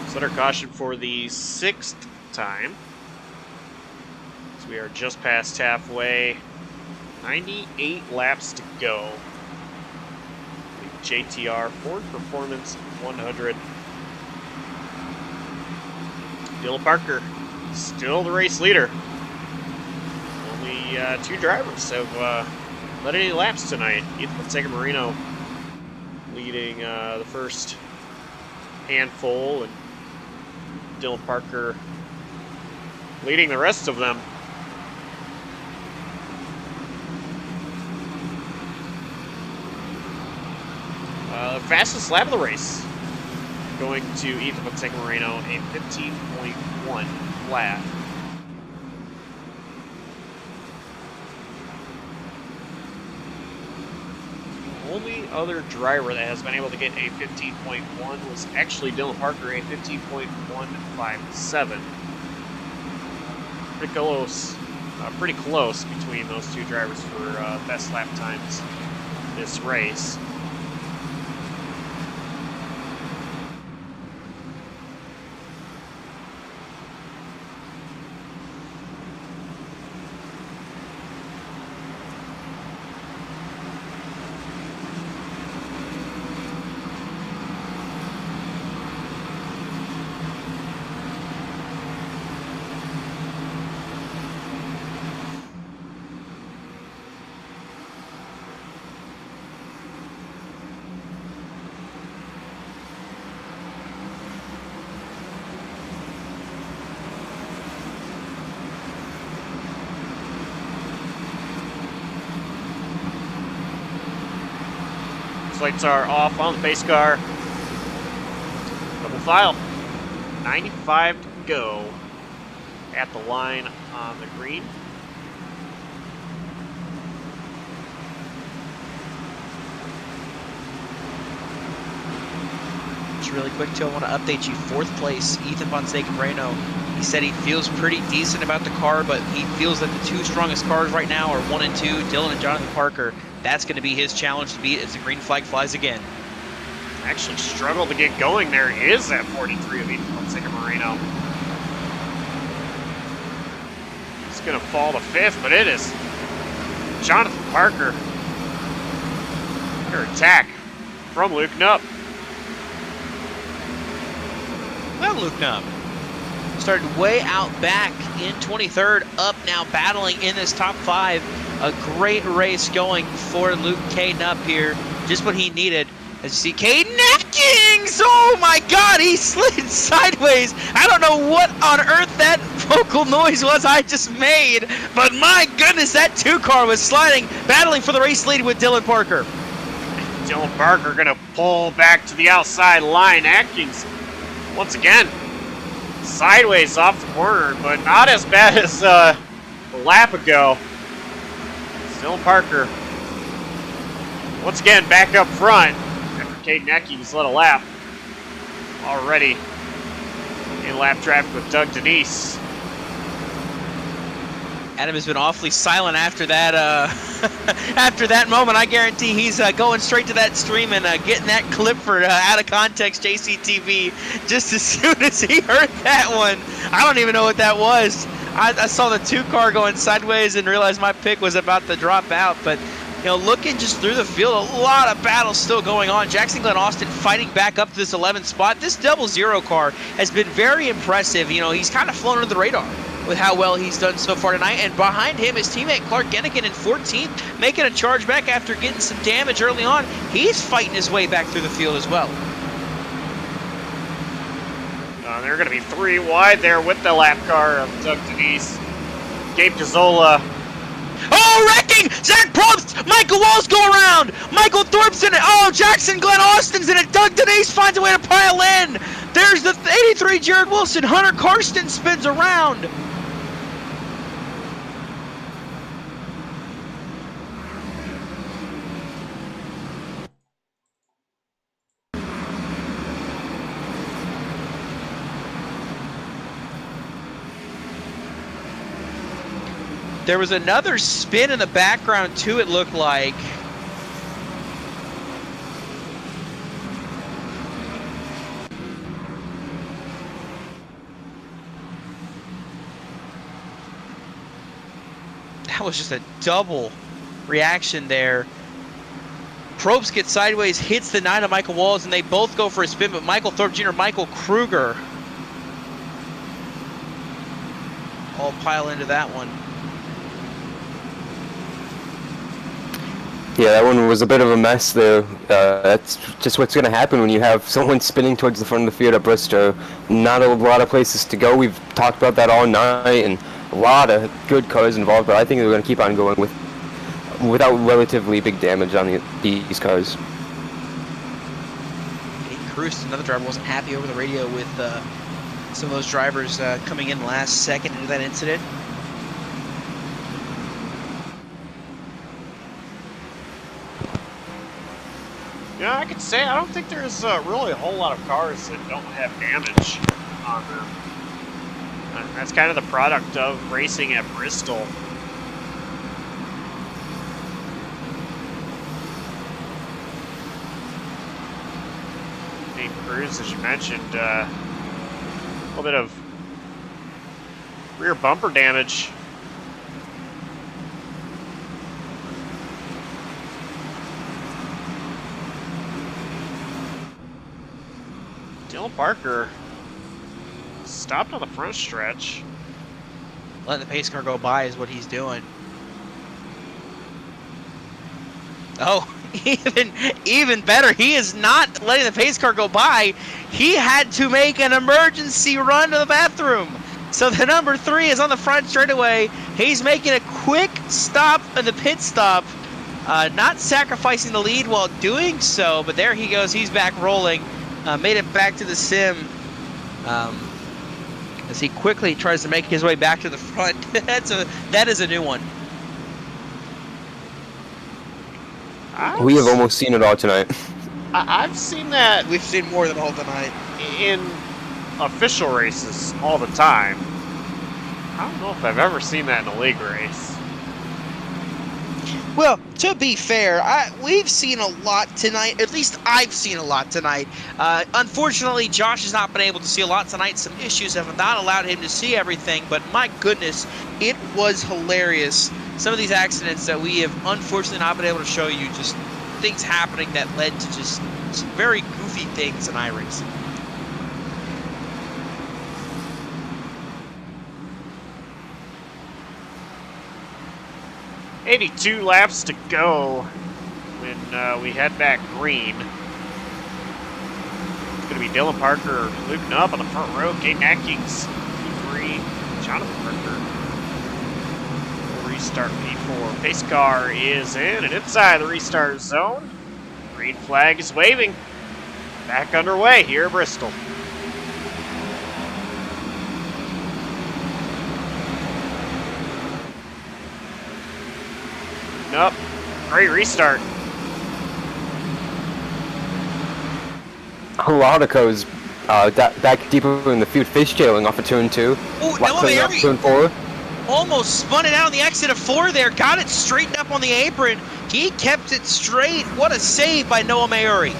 Center caution for the 6th time. So we are just past halfway. 98 laps to go. The JTR Ford Performance 100. Dylan Parker, still the race leader. Only 2 drivers have led any laps tonight. Ethan Marino leading the first handful, and Dylan Parker leading the rest of them. Fastest lap of the race going to Ethan Moreno, a 15.1 flat. The only other driver that has been able to get a 15.1 was actually Dylan Parker, a 15.157. Pretty close between those 2 drivers for best lap times this race. Lights are off on the pace car. Double file. 95 to go at the line on the green. Just really quick, too, I want to update you. 4th place, Ethan Moreno. He said he feels pretty decent about the car, but he feels that the 2 strongest cars right now are 1 and 2, Dylan and Jonathan Parker. That's going to be his challenge to beat as the green flag flies again. Actually struggled to get going there. Is that 43 of Ethan Moreno. He's going to fall to 5th, but it is Jonathan Parker Under attack from Luke Knupp. Well, Luke Knupp started way out back in 23rd, up now battling in this top 5. A great race going for Luke K. Knupp here, just what he needed. As you see, Caden Atkins! Oh my God, he slid sideways. I don't know what on earth that vocal noise was I just made, but my goodness, that 2 car was sliding, battling for the race lead with Dylan Parker. Dylan Parker gonna pull back to the outside line. Atkins, once again, sideways off the corner, but not as bad as a lap ago. Dylan Parker, once again, back up front. Caden Atkins led a lap. Already in lap traffic with Doug Denise. Adam has been awfully silent after that after that moment. I guarantee he's going straight to that stream and getting that clip for Out of Context JCTV just as soon as he heard that one. I don't even know what that was. I saw the 2 car going sideways and realized my pick was about to drop out, but you know, looking just through the field, a lot of battles still going on. Jackson Glenn Austin fighting back up to this 11th spot. This 00 car has been very impressive. You know, he's kind of flown under the radar with how well he's done so far tonight. And behind him, his teammate Clark Gennigan in 14th, making a charge back after getting some damage early on. He's fighting his way back through the field as well. They're going to be 3 wide there with the lap car of Doug Denise. Gabe Gazzola. Oh, wrecking! Zach Probst! Michael Walls go around! Michael Thorpe's in it! Oh, Jackson Glenn Austin's in it! Doug Denise finds a way to pile in! There's the 83 Jared Wilson! Hunter Karsten spins around! There was another spin in the background too, it looked like. That was just a double reaction there. Probst gets sideways, hits the 9 of Michael Walls, and they both go for a spin, but Michael Thorpe Jr., Michael Kruger all pile into that one. Yeah, that one was a bit of a mess there. That's just what's going to happen when you have someone spinning towards the front of the field at Bristol. Not a lot of places to go. We've talked about that all night, and a lot of good cars involved, but I think they're going to keep on going without relatively big damage on these cars. Cruz, another driver, wasn't happy over the radio with some of those drivers coming in last second into that incident. Yeah, I could say I don't think there's really a whole lot of cars that don't have damage on them. That's kind of the product of racing at Bristol. Nate Cruz, as you mentioned, a little bit of rear bumper damage. Dylan Parker stopped on the front stretch. Letting the pace car go by is what he's doing. Oh, even better. He is not letting the pace car go by. He had to make an emergency run to the bathroom. So the number 3 is on the front straightaway. He's making a quick stop in the pit stop. Not sacrificing the lead while doing so, but there he goes. He's back rolling. Made it back to the sim as he quickly tries to make his way back to the front. That is a new one. We have almost seen it all tonight. I've seen that. We've seen more than all tonight. In official races all the time. I don't know if I've ever seen that in a league race. Well, to be fair, we've seen a lot tonight. At least I've seen a lot tonight. Unfortunately, Josh has not been able to see a lot tonight. Some issues have not allowed him to see everything, but my goodness, it was hilarious. Some of these accidents that we have unfortunately not been able to show you, just things happening that led to just some very goofy things in iRacing. "82 laps to go when we head back green." It's going to be Dylan Parker looping up on the front row. Kate Atkins, P3, Jonathan Parker. Restart P4. Pace car is in and inside the restart zone. Green flag is waving. Back underway here at Bristol. Up. Great restart. Haronico's back deeper in the field, fishtailing off of turn 2. Oh, Noah Mary turn 4. almost spun it out on the exit of 4 there. Got it straightened up on the apron. He kept it straight. What a save by Noah Mary.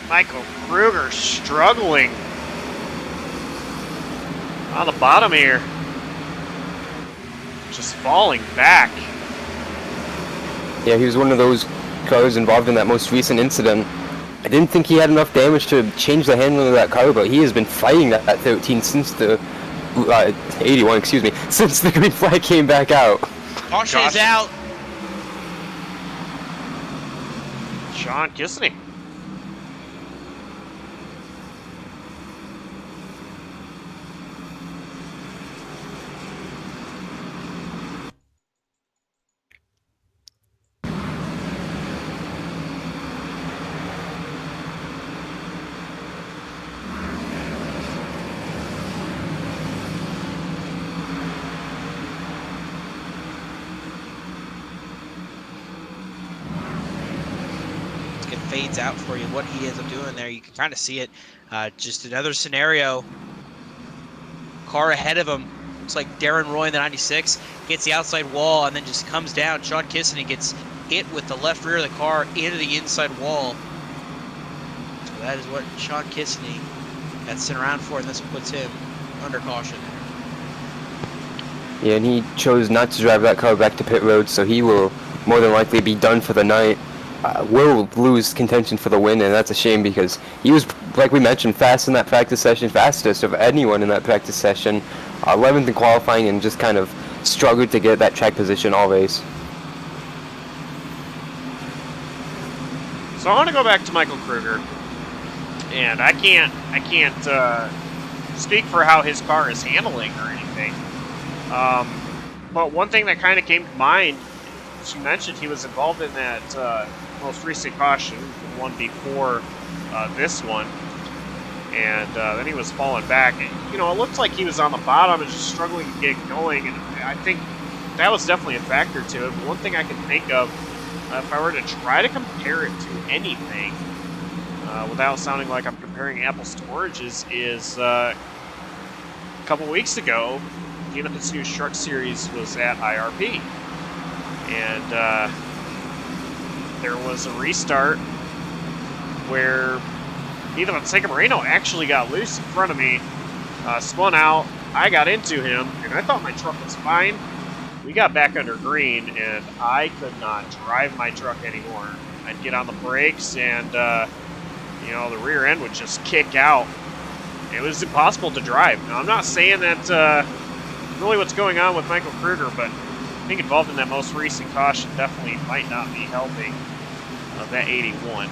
Michael Kruger struggling on the bottom here. Just falling back. Yeah, he was one of those cars involved in that most recent incident. I didn't think he had enough damage to change the handling of that car, but he has been fighting that 13 since the 81, excuse me, since the green flag came back out. Caution is out. Sean Kissany. Fades out for you. What he ends up doing there, you can kind of see it. Just another scenario. Car ahead of him. Looks like Darren Roy in the 96 gets the outside wall and then just comes down. Sean Kissany gets hit with the left rear of the car into the inside wall. So that is what Sean Kissany got sent around for, and this puts him under caution. Yeah, and he chose not to drive that car back to pit road, so he will more than likely be done for the night. Will lose contention for the win, and that's a shame because he was, like we mentioned, fast in that practice session, fastest of anyone in that practice session, 11th in qualifying, and just kind of struggled to get that track position all race. So I want to go back to Michael Kruger, and I can't speak for how his car is handling or anything. But one thing that kind of came to mind, as you mentioned, he was involved in that most recent caution, the one before this one, and then he was falling back. And, you know, it looked like he was on the bottom and just struggling to get going, and I think that was definitely a factor to it. But one thing I can think of, if I were to try to compare it to anything, without sounding like I'm comparing apples to oranges, is a couple weeks ago, the Olympus News Truck Series was at IRP. And there was a restart where Ethan Fonseca Moreno actually got loose in front of me, spun out. I got into him, and I thought my truck was fine. We got back under green, and I could not drive my truck anymore. I'd get on the brakes, and you know, the rear end would just kick out. It was impossible to drive. Now, I'm not saying that really what's going on with Michael Kruger, but being involved in that most recent caution definitely might not be helping that 81.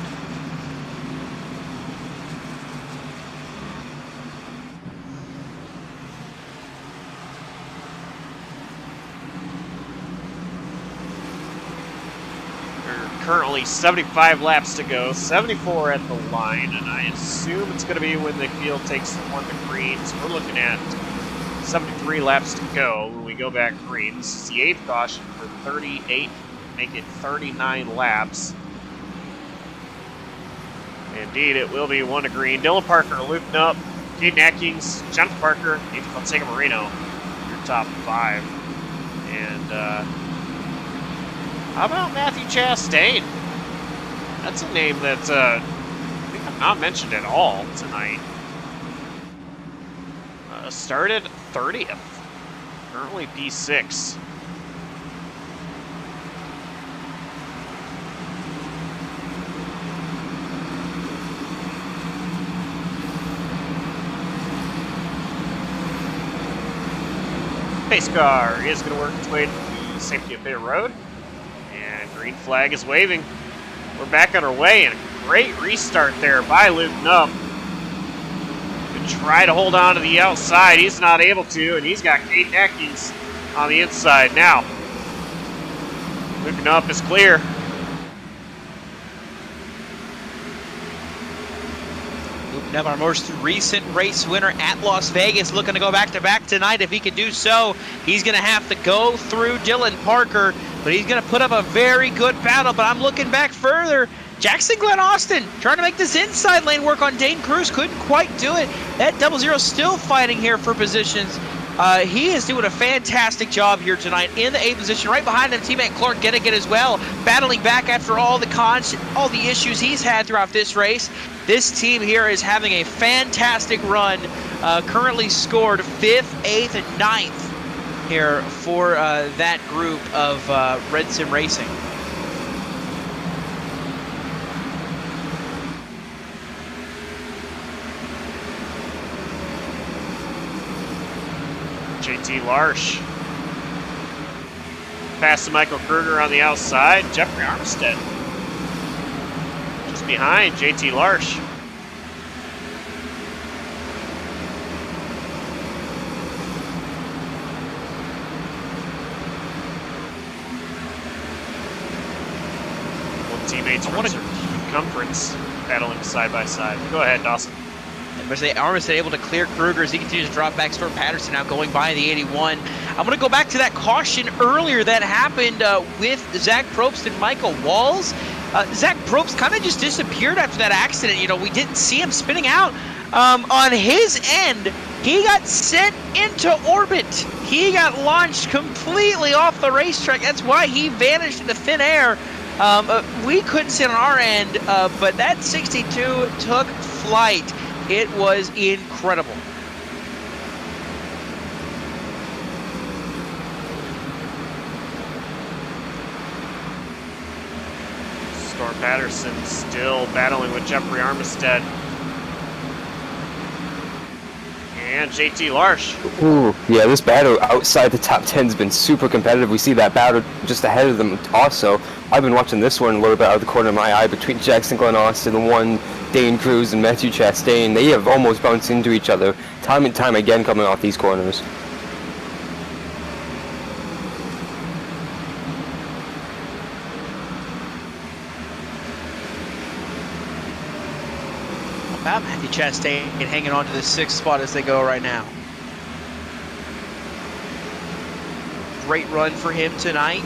There are currently 75 laps to go, 74 at the line, and I assume it's going to be when the field takes one to green, so we're looking at 73 laps to go when we go back green. This is the 8th caution for 38, make it 39 laps. Indeed, it will be 1 to green. Dylan Parker looping up, Caden Atkins, Jonathan Parker, Ethan Fonseca Moreno, your top 5. And how about Matthew Chastain? That's a name that I think I've not mentioned at all tonight. Started 30th, currently P6. Pace car is going to work its way to the safety of pit road. And green flag is waving. We're back on our way, and a great restart there by Luke Nupp. To try to hold on to the outside. He's not able to, and he's got Kate Neckings on the inside now. Luke Nupp is clear. Luke, our most recent race winner at Las Vegas, looking to go back-to-back tonight. If he can do so, he's going to have to go through Dylan Parker, but he's going to put up a very good battle. But I'm looking back further. Jackson Glenn Austin trying to make this inside lane work on Dane Cruz. Couldn't quite do it. That 00 still fighting here for positions. He is doing a fantastic job here tonight in the A position. Right behind him, teammate Clark Gettigan as well, battling back after all the cons, all the issues he's had throughout this race. This team here is having a fantastic run. Currently scored 5th, 8th, and 9th here for that group of Red Sim Racing. JT Larsh. Pass to Michael Kruger on the outside. Jeffrey Armstead just behind JT Larsh. Both teammates from circumference battling side by side. Go ahead, Dawson. Armstead able to clear Kruger as he continues to drop back. Storm Patterson now going by the 81. I'm going to go back to that caution earlier that happened with Zach Probst and Michael Walls. Zach Probst kind of just disappeared after that accident. You know, we didn't see him spinning out. On his end, he got sent into orbit. He got launched completely off the racetrack. That's why he vanished into thin air. We couldn't see it on our end, but that 62 took flight. It was incredible. Storm Patterson still battling with Jeffrey Armstead. And JT Larsh. Ooh, yeah, this battle outside the top 10 has been super competitive. We see that battle just ahead of them also. I've been watching this one a little bit out of the corner of my eye between Jackson Glenn Austin and one Dane Cruz and Matthew Chastain. They have almost bounced into each other time and time again coming off these corners. Matthew Chastain hanging on to the 6th spot as they go right now. Great run for him tonight.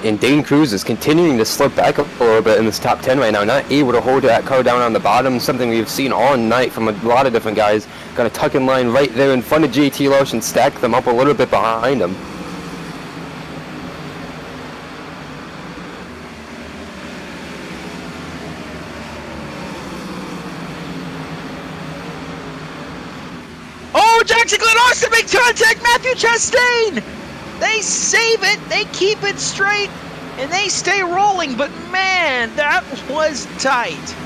And Dane Cruz is continuing to slip back a little bit in this top 10 right now, not able to hold that car down on the bottom, something we've seen all night from a lot of different guys. Got a tuck in line right there in front of JT Larsh and stack them up a little bit behind him. Oh, Jackson Glenn Austin make contact, Matthew Chastain! They save it, they keep it straight, and they stay rolling, but man, that was tight.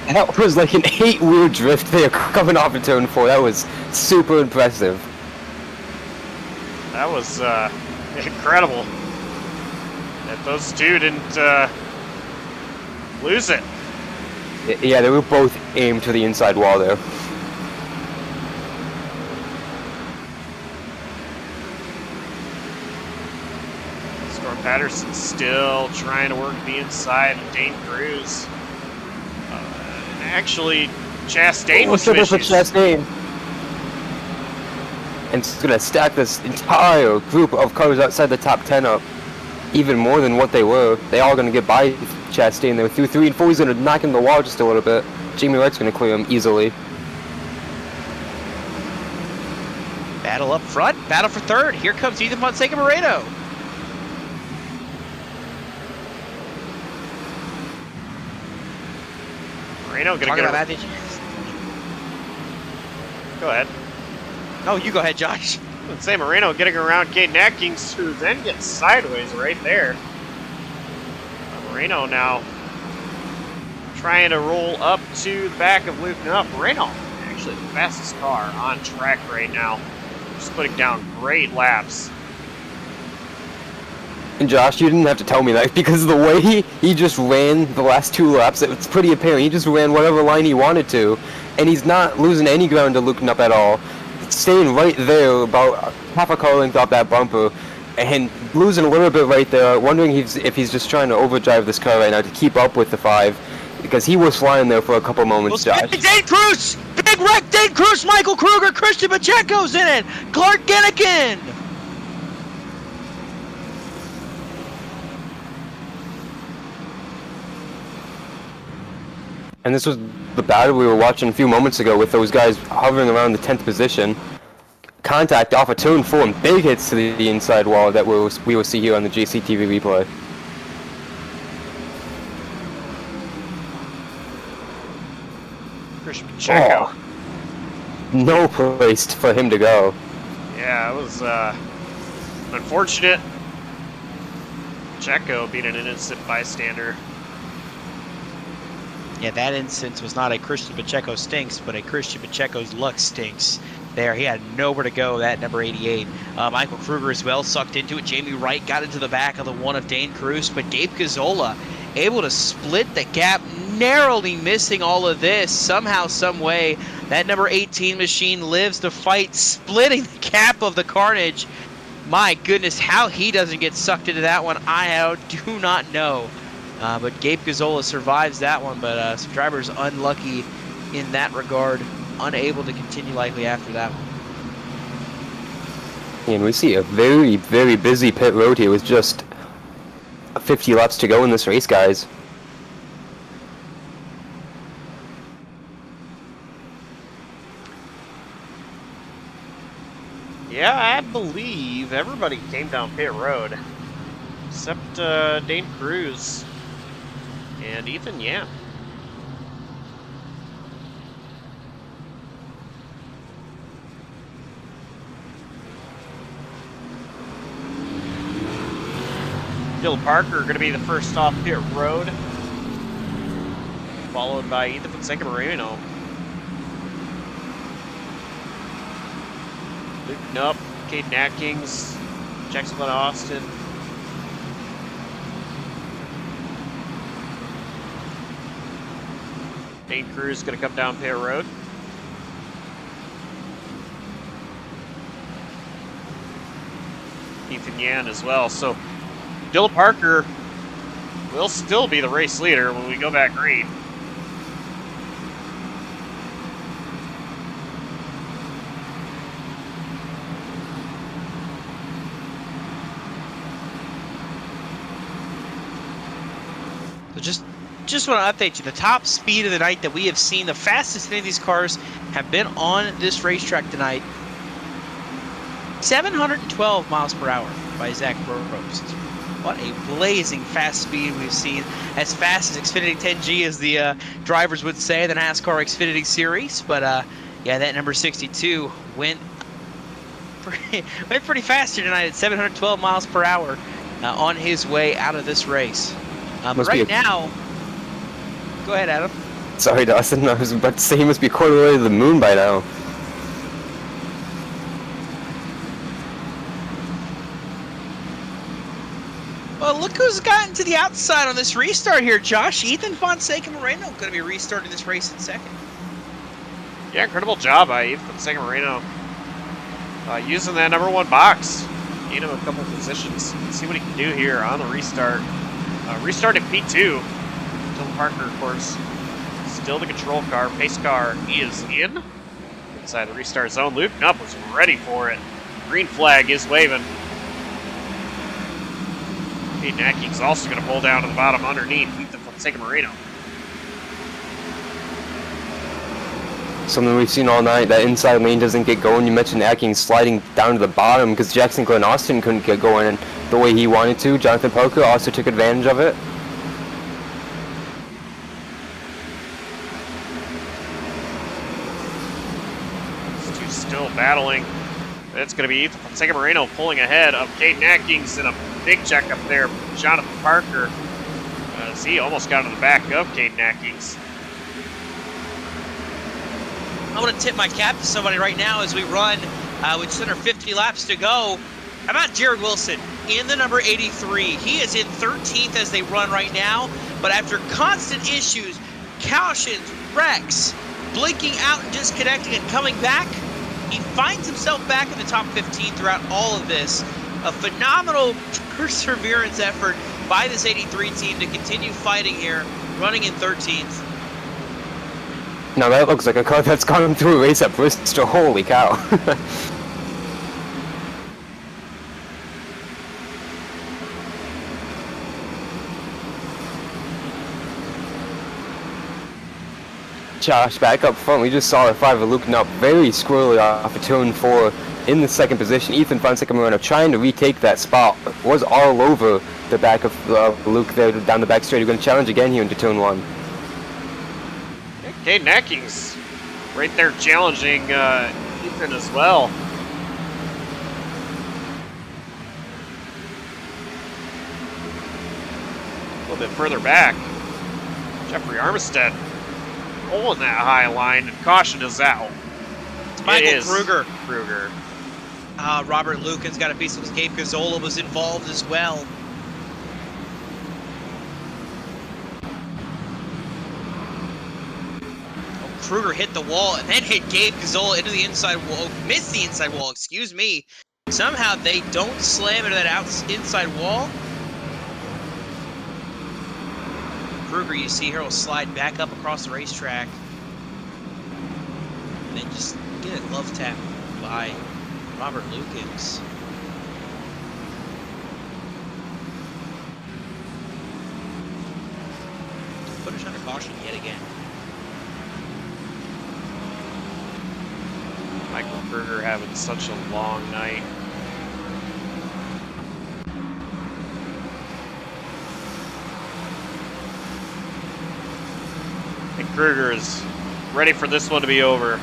That was like an 8-wheel drift there coming off of turn 4. That was super impressive. That was incredible that those two didn't lose it. Yeah, they were both aimed to the inside wall there. Patterson still trying to work the inside of Dane Cruz. Actually, Chastain was for Chastain. And it's going to stack this entire group of cars outside the top 10 up even more than what they were. They all going to get by Chastain. They were through 3 and 4. He's going to knock him in the wall just a little bit. Jamie Wright's going to clear him easily. Battle up front, battle for 3rd. Here comes Ethan Fonseca Moreno. Moreno gonna get about Go ahead. No, you go ahead, Josh. I would say Moreno getting around Kate Neckings, who then gets sideways right there. Moreno now trying to roll up to the back of Luke Nupp. Moreno actually the fastest car on track right now. Just putting down great laps. And Josh, you didn't have to tell me that because the way he just ran the last 2 laps, it's pretty apparent. He just ran whatever line he wanted to, and he's not losing any ground to Luke Knupp at all. Staying right there, about half a car length off that bumper, and losing a little bit right there. Wondering if he's just trying to overdrive this car right now to keep up with the 5, because he was flying there for a couple moments, Josh. Dane Cruz! Big wreck, Dane Cruz, Michael Kruger, Christian Pacheco's in it! Clark Gennigan! And this was the battle we were watching a few moments ago with those guys hovering around the 10th position. Contact off of turn 4 and big hits to the inside wall that we will see here on the GCTV replay. Christian Pacheco. Oh, no place for him to go. Yeah, it was unfortunate. Pacheco being an innocent bystander. Yeah, that instance was not a Christian Pacheco stinks, but a Christian Pacheco's luck stinks. There, he had nowhere to go, that number 88. Michael Kruger as well sucked into it. Jamie Wright got into the back of the one of Dane Cruz, but Gabe Gazzola able to split the gap, narrowly missing all of this. Somehow, some way, that number 18 machine lives to fight, splitting the gap of the carnage. My goodness, how he doesn't get sucked into that one, I do not know. But Gabe Gazzola survives that one, but some drivers unlucky in that regard, unable to continue likely after that one. And we see a very, very busy pit road here with just 50 laps to go in this race, guys. Yeah, I believe everybody came down pit road, except Dane Cruz and Ethan Yan. Dylan Parker going to be the first off pit road, followed by Ethan Fonseca Moreno. Luke Knupp, Caden Atkins, Jackson Glenn Austin. Dane Cruz going to come down pit road. Ethan Yan as well. So Dylan Parker will still be the race leader when we go back green. So just want to update you. The top speed of the night that we have seen, the fastest any of these cars have been on this racetrack tonight. 712 miles per hour by Zach Probst. What a blazing fast speed we've seen. As fast as Xfinity 10G, as the drivers would say, the NASCAR Xfinity Series. But yeah, that number 62 went pretty fast here tonight at 712 miles per hour on his way out of this race. But right now, go ahead, Adam. Sorry, Dawson. I was about to say he must be a quarter way to the moon by now. Well, look who's gotten to the outside on this restart here, Josh. Ethan Fonseca Moreno going to be restarting this race in second. Yeah, incredible job by Ethan Fonseca Moreno. Using that number 1 box. Gain him a couple positions. Let's see what he can do here on the restart. Restart at P2. Dylan Parker, of course, still the control car. Pace car is in. Inside the restart zone. Luke Knupp was ready for it. Green flag is waving. Caden Atkins also going to pull down to the bottom underneath Ethan Fonseca Moreno. Something we've seen all night, that inside lane doesn't get going. You mentioned Atkins sliding down to the bottom because Jackson Glenn Austin couldn't get going the way he wanted to. Jonathan Parker also took advantage of it. These two still battling. It's going to be Ethan Fonseca Moreno pulling ahead of Caden Atkins in a big check up there. Jonathan Parker, as he almost got to the back of Caden Atkins. I want to tip my cap to somebody right now as we run with just under 50 laps to go. How about Jared Wilson in the number 83? He is in 13th as they run right now, but after constant issues, cautions, wrecks, blinking out and disconnecting and coming back, he finds himself back in the top 15 throughout all of this. A phenomenal perseverance effort by this 83 team to continue fighting here, running in 13th. Now that looks like a car that's gone through a race at Bristol. Holy cow. Josh, back up front, we just saw the 5 of Luke up very squirrely off of turn 4 in the second position. Ethan Fonseca Moreno trying to retake that spot, was all over the back of Luke there down the back straight. We're going to challenge again here into turn 1. Caden Ecking's right there challenging Ethan as well. A little bit further back, Jeffrey Armistead pulling that high line, and caution is out. It's Michael Kruger. Kruger. Robert Lucan's got a piece of his. Gabe Gazzola was involved as well. Kruger hit the wall and then hit Gabe Gazzola into the inside wall. Missed the inside wall, excuse me. Somehow they don't slam into that inside wall. Kruger, you see here, will slide back up across the racetrack. And then just get a glove tap by Robert Lukens. Put us under caution yet again. Michael Kruger having such a long night. And Kruger is ready for this one to be over.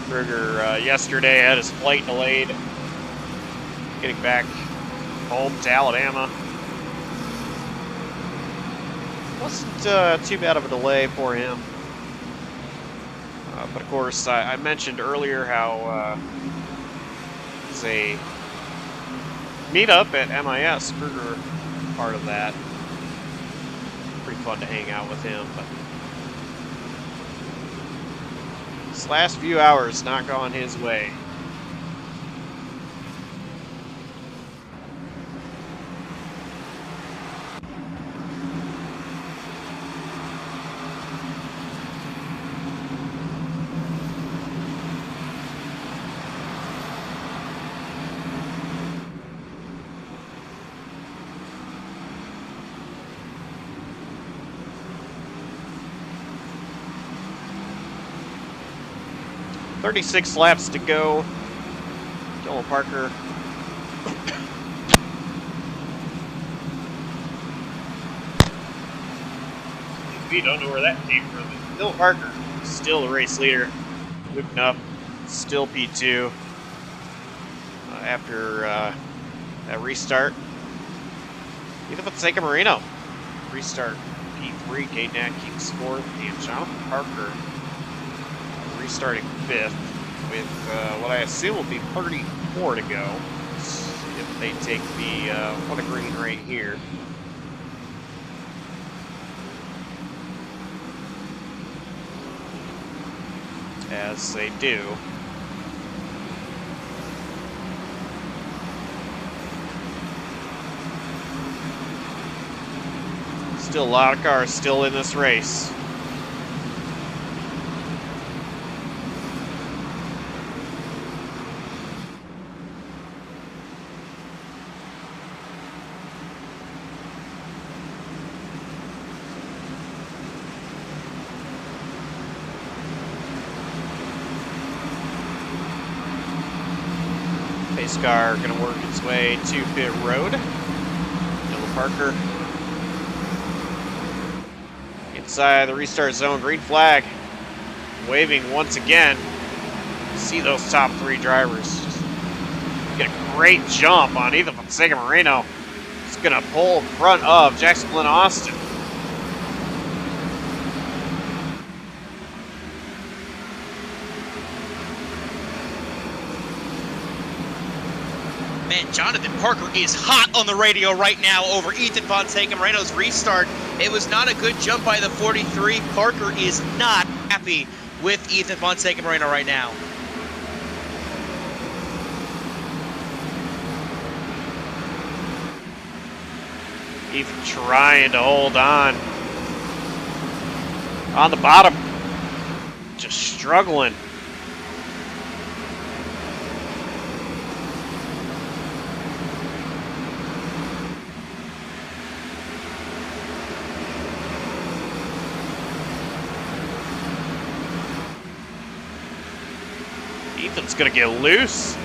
Kruger yesterday had his flight delayed, getting back home to Alabama. Wasn't too bad of a delay for him. But of course, I mentioned earlier how it's a meetup at MIS. Kruger part of that. Pretty fun to hang out with him, but this last few hours not gone his way. "36 laps to go." Dylan Parker. We don't know where that came from. Dylan Parker, still the race leader, moving up, still P2 after that restart. Ethan Fonseca Marino, restart P3. Caden Atkins 4th, and Jonathan Parker restarting 5th with what I assume will be 34 to go if they take the what a green right here. As they do. Still a lot of cars still in this race. Pace car going to work its way to pit road. Dylan Parker inside the restart zone. Green flag waving once again. See those top 3 drivers. Just get a great jump on Ethan Fonseca Moreno. He's going to pull in front of Jackson Glenn Austin. Man, Jonathan Parker is hot on the radio right now over Ethan Fonseca Moreno's restart. It was not a good jump by the 43. Parker is not happy with Ethan Fonseca Moreno right now. Ethan trying to hold on the bottom, just struggling. Ethan's gonna get loose.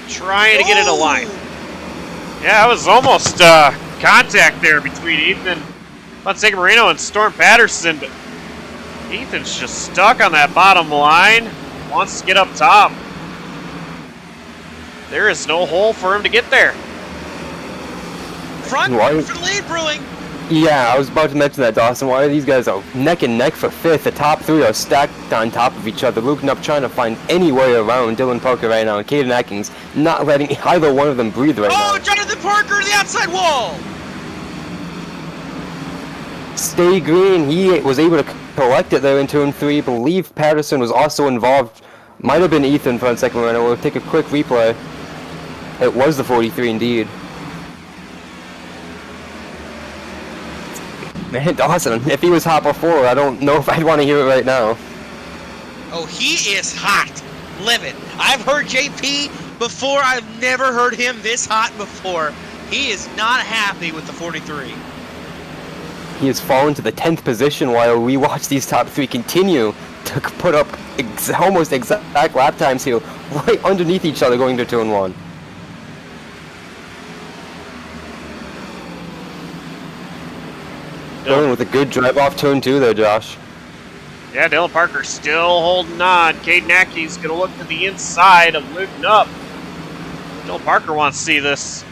Trying to get in a line. Yeah, it was almost contact there between Ethan Fonseca Moreno and Storm Patterson, but Ethan's just stuck on that bottom line. Wants to get up top. There is no hole for him to get there. Front for the lead, Brewing. Yeah, I was about to mention that, Dawson. Why are these guys neck and neck for 5th? The top 3 are stacked on top of each other. Luke Nupp trying to find any way around Dylan Parker right now, and Caden Atkins not letting either one of them breathe right now. Oh, Jonathan Parker to the outside wall! Stay green. He was able to collect it there in turn 3. I believe Patterson was also involved. Might have been Ethan for a second minute. We'll take a quick replay. It was the 43 indeed. Man, Dawson, if he was hot before, I don't know if I'd want to hear it right now. Oh, he is hot. Livid. I've heard JP before. I've never heard him this hot before. He is not happy with the 43. He has fallen to the 10th position while we watch these top 3 continue to put up almost exact lap times here, right underneath each other going to turn 1. Dylan with a good drive off turn 2 there, Josh. Yeah, Dylan Parker still holding on. Caden Atkins going to look to the inside of Luke Nupp. Dylan Parker wants to see this.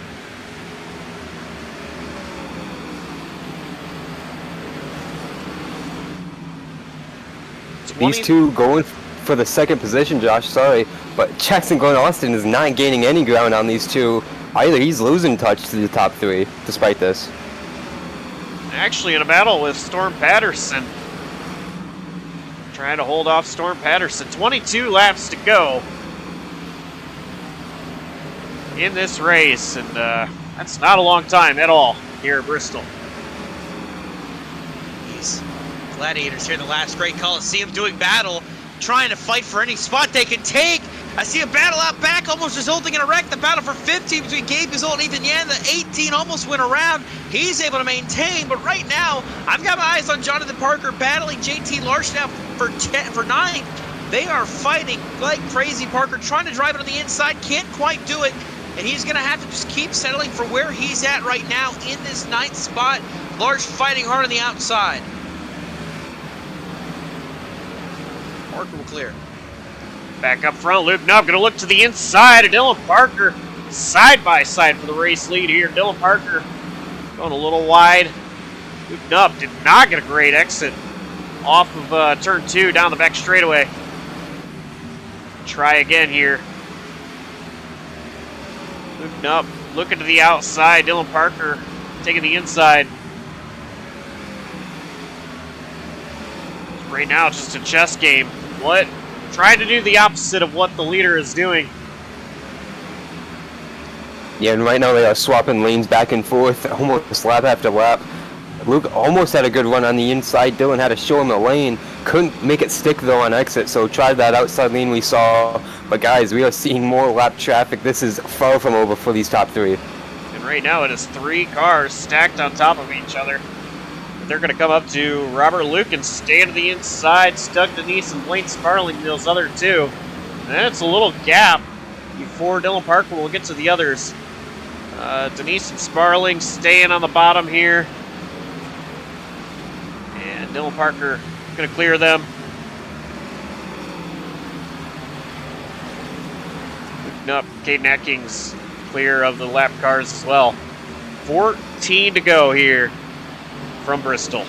These two going for the 2nd position, Josh, sorry. But Jackson Glenn Austin is not gaining any ground on these two. Either he's losing touch to the top 3, despite this. Actually in a battle with Storm Patterson. Trying to hold off Storm Patterson. 22 laps to go in this race, and that's not a long time at all here at Bristol. These gladiators here in the last great Coliseum doing battle, trying to fight for any spot they can take. I see a battle out back, almost resulting in a wreck. The battle for 15 between Gabe Gazole and Ethan Yan. The 18 almost went around. He's able to maintain, but right now, I've got my eyes on Jonathan Parker battling JT Larson now for 9. They are fighting like crazy. Parker trying to drive it on the inside, can't quite do it, and he's going to have to just keep settling for where he's at right now in this 9th spot. Large fighting hard on the outside. Parker will clear. Back up front, Luke Nupp going to look to the inside of Dylan Parker. Side by side for the race lead here. Dylan Parker going a little wide. Luke Nupp did not get a great exit off of turn 2 down the back straightaway. Try again here. Luke Nupp looking to the outside. Dylan Parker taking the inside. Right now, it's just a chess game. Trying to do the opposite of what the leader is doing. Yeah, and right now they are swapping lanes back and forth, almost lap after lap. Luke almost had a good run on the inside. Dylan had to show him the lane. Couldn't make it stick, though, on exit, so tried that outside lane we saw. But, guys, we are seeing more lap traffic. This is far from over for these top 3. And right now it is 3 cars stacked on top of each other. They're going to come up to Robert Luke and stay to the inside. Doug Denise and Blaine Sparling, those other 2. And then it's a little gap before Dylan Parker will get to the others. Denise and Sparling staying on the bottom here. And Dylan Parker going to clear them. Moving up, Caden Atkins clear of the lap cars as well. 14 to go here from Bristol.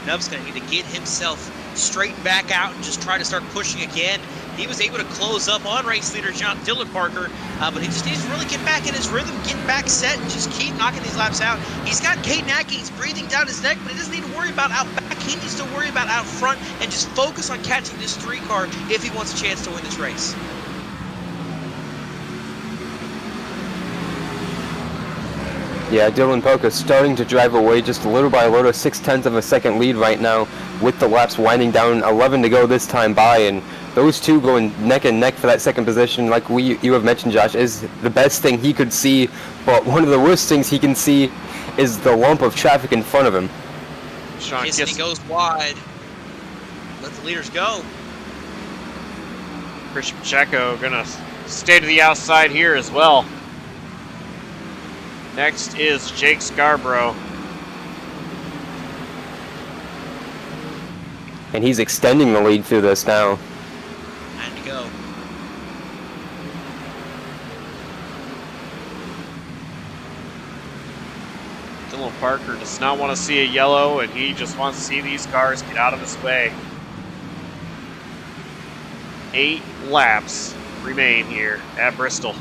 Nubb's going to need to get himself straightened back out and just try to start pushing again. He was able to close up on race leader Dylan Parker, but he just needs to really get back in his rhythm, get back set, and just keep knocking these laps out. He's got Caden Atkins breathing down his neck, but he doesn't need to worry about out back. He needs to worry about out front and just focus on catching this 3 car if he wants a chance to win this race. Yeah, Dylan Parker starting to drive away just little by little, 0.6 of a second lead right now, with the laps winding down, 11 to go this time by, and those two going neck and neck for that second position, like you have mentioned, Josh, is the best thing he could see, but one of the worst things he can see is the lump of traffic in front of him. Sean He goes wide. Let the leaders go. Christian Pacheco gonna stay to the outside here as well. Next is Jake Scarborough. And he's extending the lead through this now. Time to go. Dylan Parker does not want to see a yellow, and he just wants to see these cars get out of his way. 8 laps remain here at Bristol.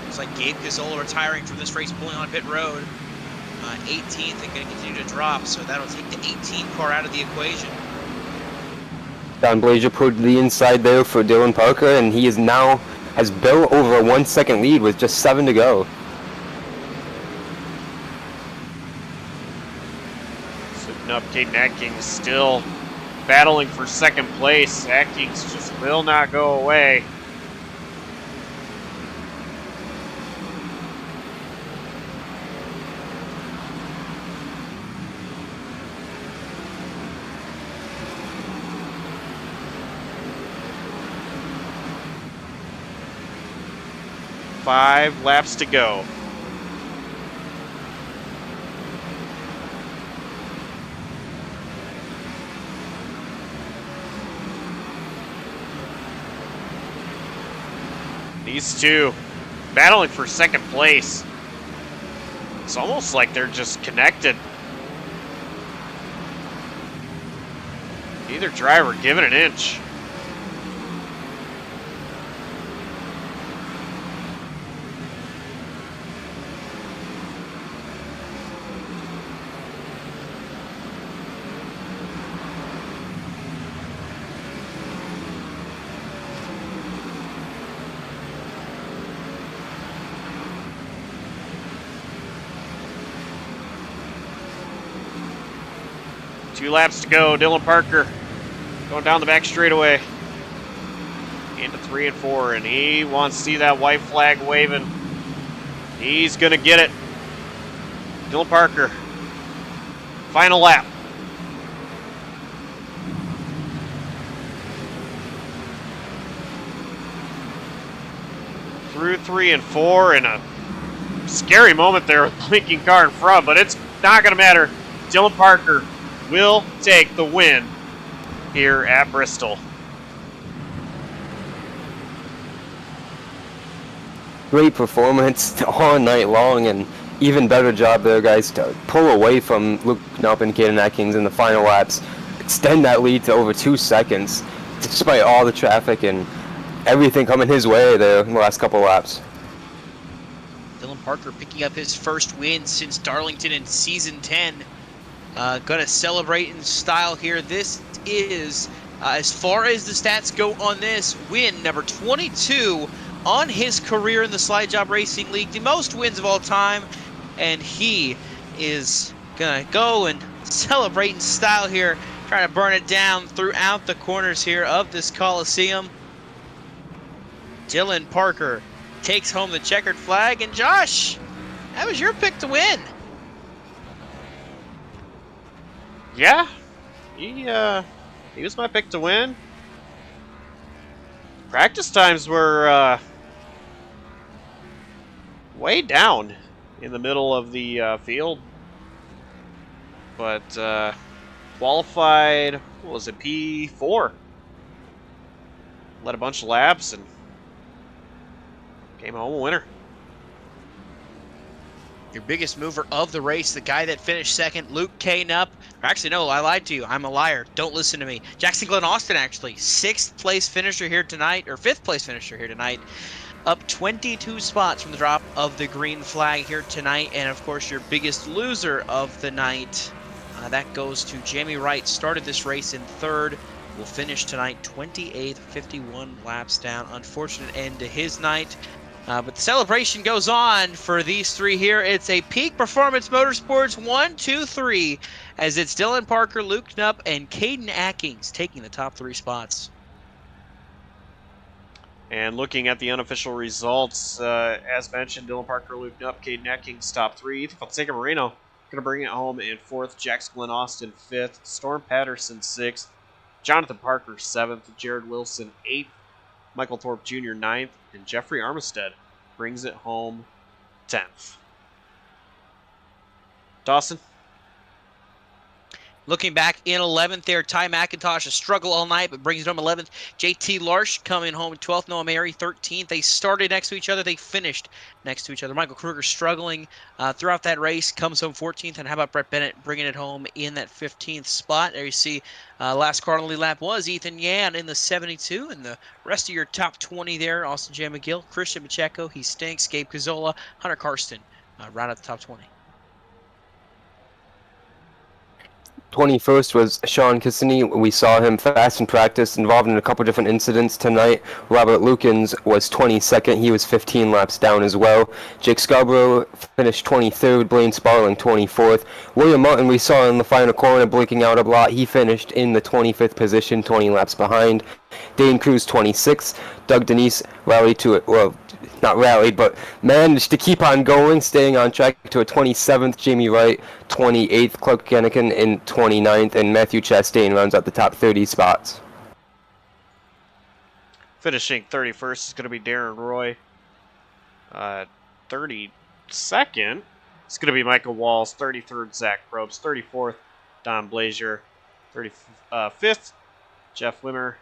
Looks like Gabe Casola retiring from this race, pulling on pit road. 18th and going to continue to drop, so that'll take the 18 car out of the equation. Don Blazer put the inside there for Dylan Parker, and he is now has built over a 1 second lead with just 7 to go. Sitting up, Caden Atkins still battling for second place. Atkins just will not go away. Five laps to go. These two battling for second place. It's almost like they're just connected. Either driver giving an inch. Two laps to go. Dylan Parker going down the back straightaway into 3 and 4, and he wants to see that white flag waving. He's gonna get it. Dylan Parker, final lap. Through 3 and 4, and a scary moment there with the blinking car in front, but it's not gonna matter. Dylan Parker will take the win here at Bristol. Great performance all night long, and even better job there, guys, to pull away from Luke Knupp and Caden Atkins in the final laps, extend that lead to over 2 seconds, despite all the traffic and everything coming his way there in the last couple laps. Dylan Parker picking up his first win since Darlington in season 10. Gonna celebrate in style here. This is, as far as the stats go on this, win number 22 on his career in the Slide Job Racing League, the most wins of all time, and he is gonna go and celebrate in style here, trying to burn it down throughout the corners here of this Coliseum. Dylan Parker takes home the checkered flag, and Josh, that was your pick to win. Yeah, he was my pick to win. Practice times were way down in the middle of the field, but qualified. What was it? P4. Led a bunch of laps and came home a winner. Your biggest mover of the race, the guy that finished second, Luke K. Nupp. Actually, no, I lied to you. I'm a liar. Don't listen to me. Jackson Glenn Austin, actually, 6th place finisher here tonight, or 5th place finisher here tonight. Up 22 spots from the drop of the green flag here tonight. And, of course, your biggest loser of the night, that goes to Jamie Wright. Started this race in 3rd. Will finish tonight 28th, 51 laps down. Unfortunate end to his night. But the celebration goes on for these three here. It's a Peak Performance Motorsports 1, 2, 3, as it's Dylan Parker, Luke Knupp, and Caden Atkins taking the top 3 spots. And looking at the unofficial results, as mentioned, Dylan Parker, Luke Knupp, Caden Atkins top 3. Fonseca Moreno going to bring it home in 4th. Jackson Glenn Austin 5th. Storm Patterson 6th. Jonathan Parker 7th. Jared Wilson 8th. Michael Thorpe Jr. 9th, and Jeffrey Armistead brings it home 10th. Dawson? Looking back in 11th there, Ty McIntosh, a struggle all night, but brings it home 11th. JT Larsh coming home 12th. Noah Mary 13th. They started next to each other. They finished next to each other. Michael Kruger struggling throughout that race, comes home 14th. And how about Brett Bennett bringing it home in that 15th spot? There you see last car only lap was Ethan Yan in the 72. And the rest of your top 20 there, Austin J. McGill, Christian Pacheco, he stinks, Gabe Cazzola, Hunter Karsten, right at the top 20. 21st was Sean Cassini. We saw him fast in practice, involved in a couple different incidents tonight. Robert Lukens was 22nd. He was 15 laps down as well. Jake Scarborough finished 23rd. Blaine Sparling 24th. William Martin we saw in the final corner blinking out a lot. He finished in the 25th position, 20 laps behind. Dane Cruz 26th. Doug Denise rallied to it. Well, not rallied, but managed to keep on going, staying on track to a 27th. Jamie Wright, 28th. Clark Gannigan in 29th, and Matthew Chastain rounds out the top 30 spots. Finishing 31st is going to be Darren Roy. 32nd is going to be Michael Walls. 33rd, Zach Probst. 34th, Don Blazier. 35th, Jeff Wimmer.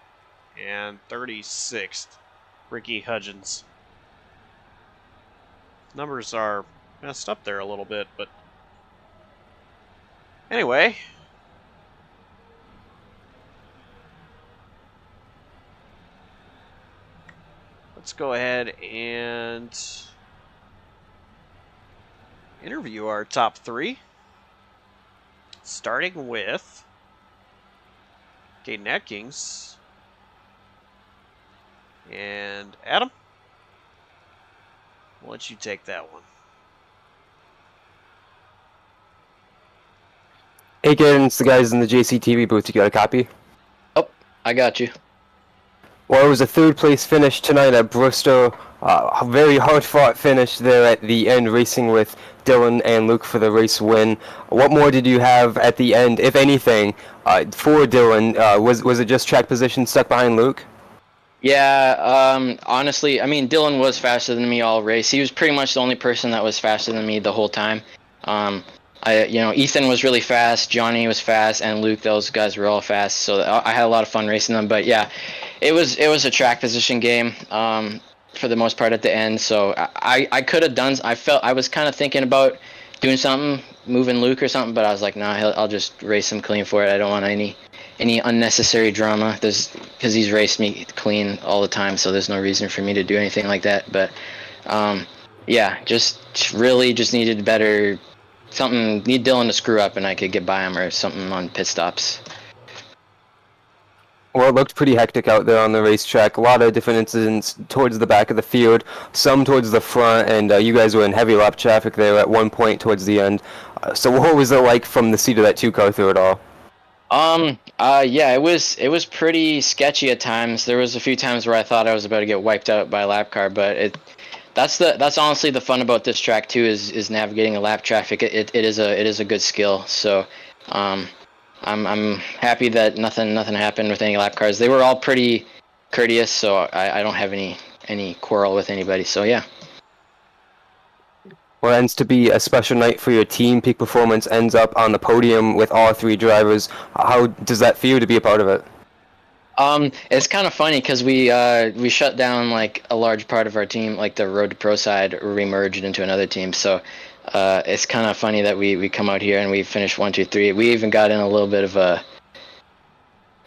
And 36th, Ricky Hudgens. Numbers are messed up there a little bit, but anyway. Let's go ahead and interview our top 3. Starting with Caden Atkins and Adam. I'll let you take that one. Hey, Garen, it's the guys in the JCTV booth. You got a copy? Oh, I got you. Well, it was a 3rd place finish tonight at Bristol. A very hard-fought finish there at the end, racing with Dylan and Luke for the race win. What more did you have at the end, if anything, for Dylan? Was it just track position stuck behind Luke? Yeah, honestly, I mean, Dylan was faster than me all race. He was pretty much the only person that was faster than me the whole time. Ethan was really fast, Johnny was fast, and Luke, those guys were all fast. So I had a lot of fun racing them. But yeah, it was a track position game for the most part at the end. So I could have done. I was kind of thinking about doing something, moving Luke or something, but I was like, nah, I'll just race him clean for it. I don't want any unnecessary drama. Because he's raced me clean all the time, so there's no reason for me to do anything like that. But yeah, just needed better. Need Dylan to screw up and I could get by him or something on pit stops. Well, it looked pretty hectic out there on the racetrack. A lot of different incidents towards the back of the field, some towards the front, and you guys were in heavy lap traffic there at one point towards the end. So what was it like from the seat of that 2-car through it all? Yeah, it was pretty sketchy at times. There was a few times where I thought I was about to get wiped out by a lap car, but that's honestly the fun about this track too, is navigating a lap traffic. It is a good skill. So I'm happy that nothing happened with any lap cars. They were all pretty courteous, so I don't have any quarrel with anybody. So yeah. Well, it ends to be a special night for your team. Peak Performance ends up on the podium with all 3 drivers. How does that feel to be a part of it? It's kind of funny because we shut down like a large part of our team, like the Road to Pro side, remerged into another team. So it's kind of funny that we come out here and we finish 1, 2, 3. We even got in a little bit of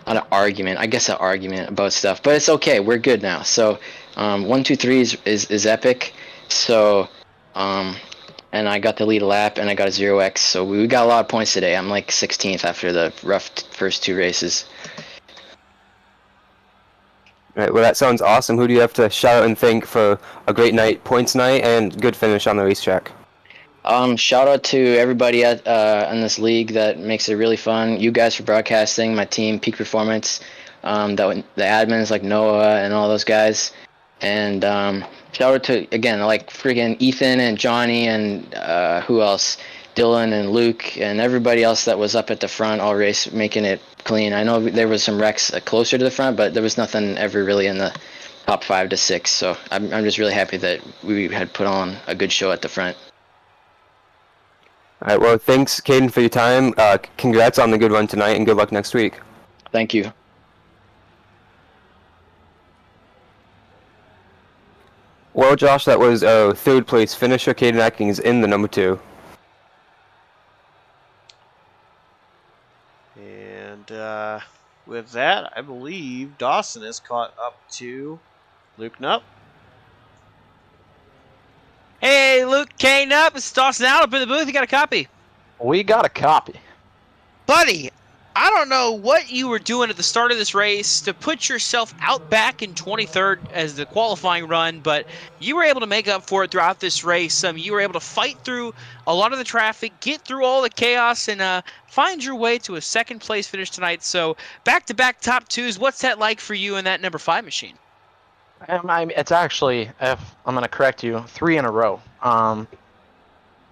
an argument about stuff, but it's okay. We're good now. So 1, 2, 3 is epic. So and I got the lead lap and I got a 0x. So we got a lot of points today. I'm like 16th after the rough first 2 races. Right, well, that sounds awesome. Who do you have to shout out and thank for a great night, points night, and good finish on the racetrack? Shout out to everybody in this league that makes it really fun. You guys for broadcasting, my team, Peak Performance, the admins like Noah and all those guys, and shout out to again like freaking Ethan and Johnny and who else, Dylan and Luke and everybody else that was up at the front all race making it clean. I know there was some wrecks closer to the front, but there was nothing ever really in the top 5 to 6. So I'm just really happy that we had put on a good show at the front. All right, well, thanks, Caden, for your time. Congrats on the good run tonight, and good luck next week. Thank you. Well, Josh, that was a 3rd place finisher. Caden Atkins in the number 2. And with that, I believe Dawson is caught up to Luke Nupp. Hey, Luke Kane up. It's Dawson out up in the booth. You got a copy? We got a copy. Buddy, I don't know what you were doing at the start of this race to put yourself out back in 23rd as the qualifying run, but you were able to make up for it throughout this race. You were able to fight through a lot of the traffic, get through all the chaos, and find your way to a 2nd place finish tonight. So back-to-back top 2s. What's that like for you in that number 5 machine? It's actually, if I'm going to correct you, 3 in a row.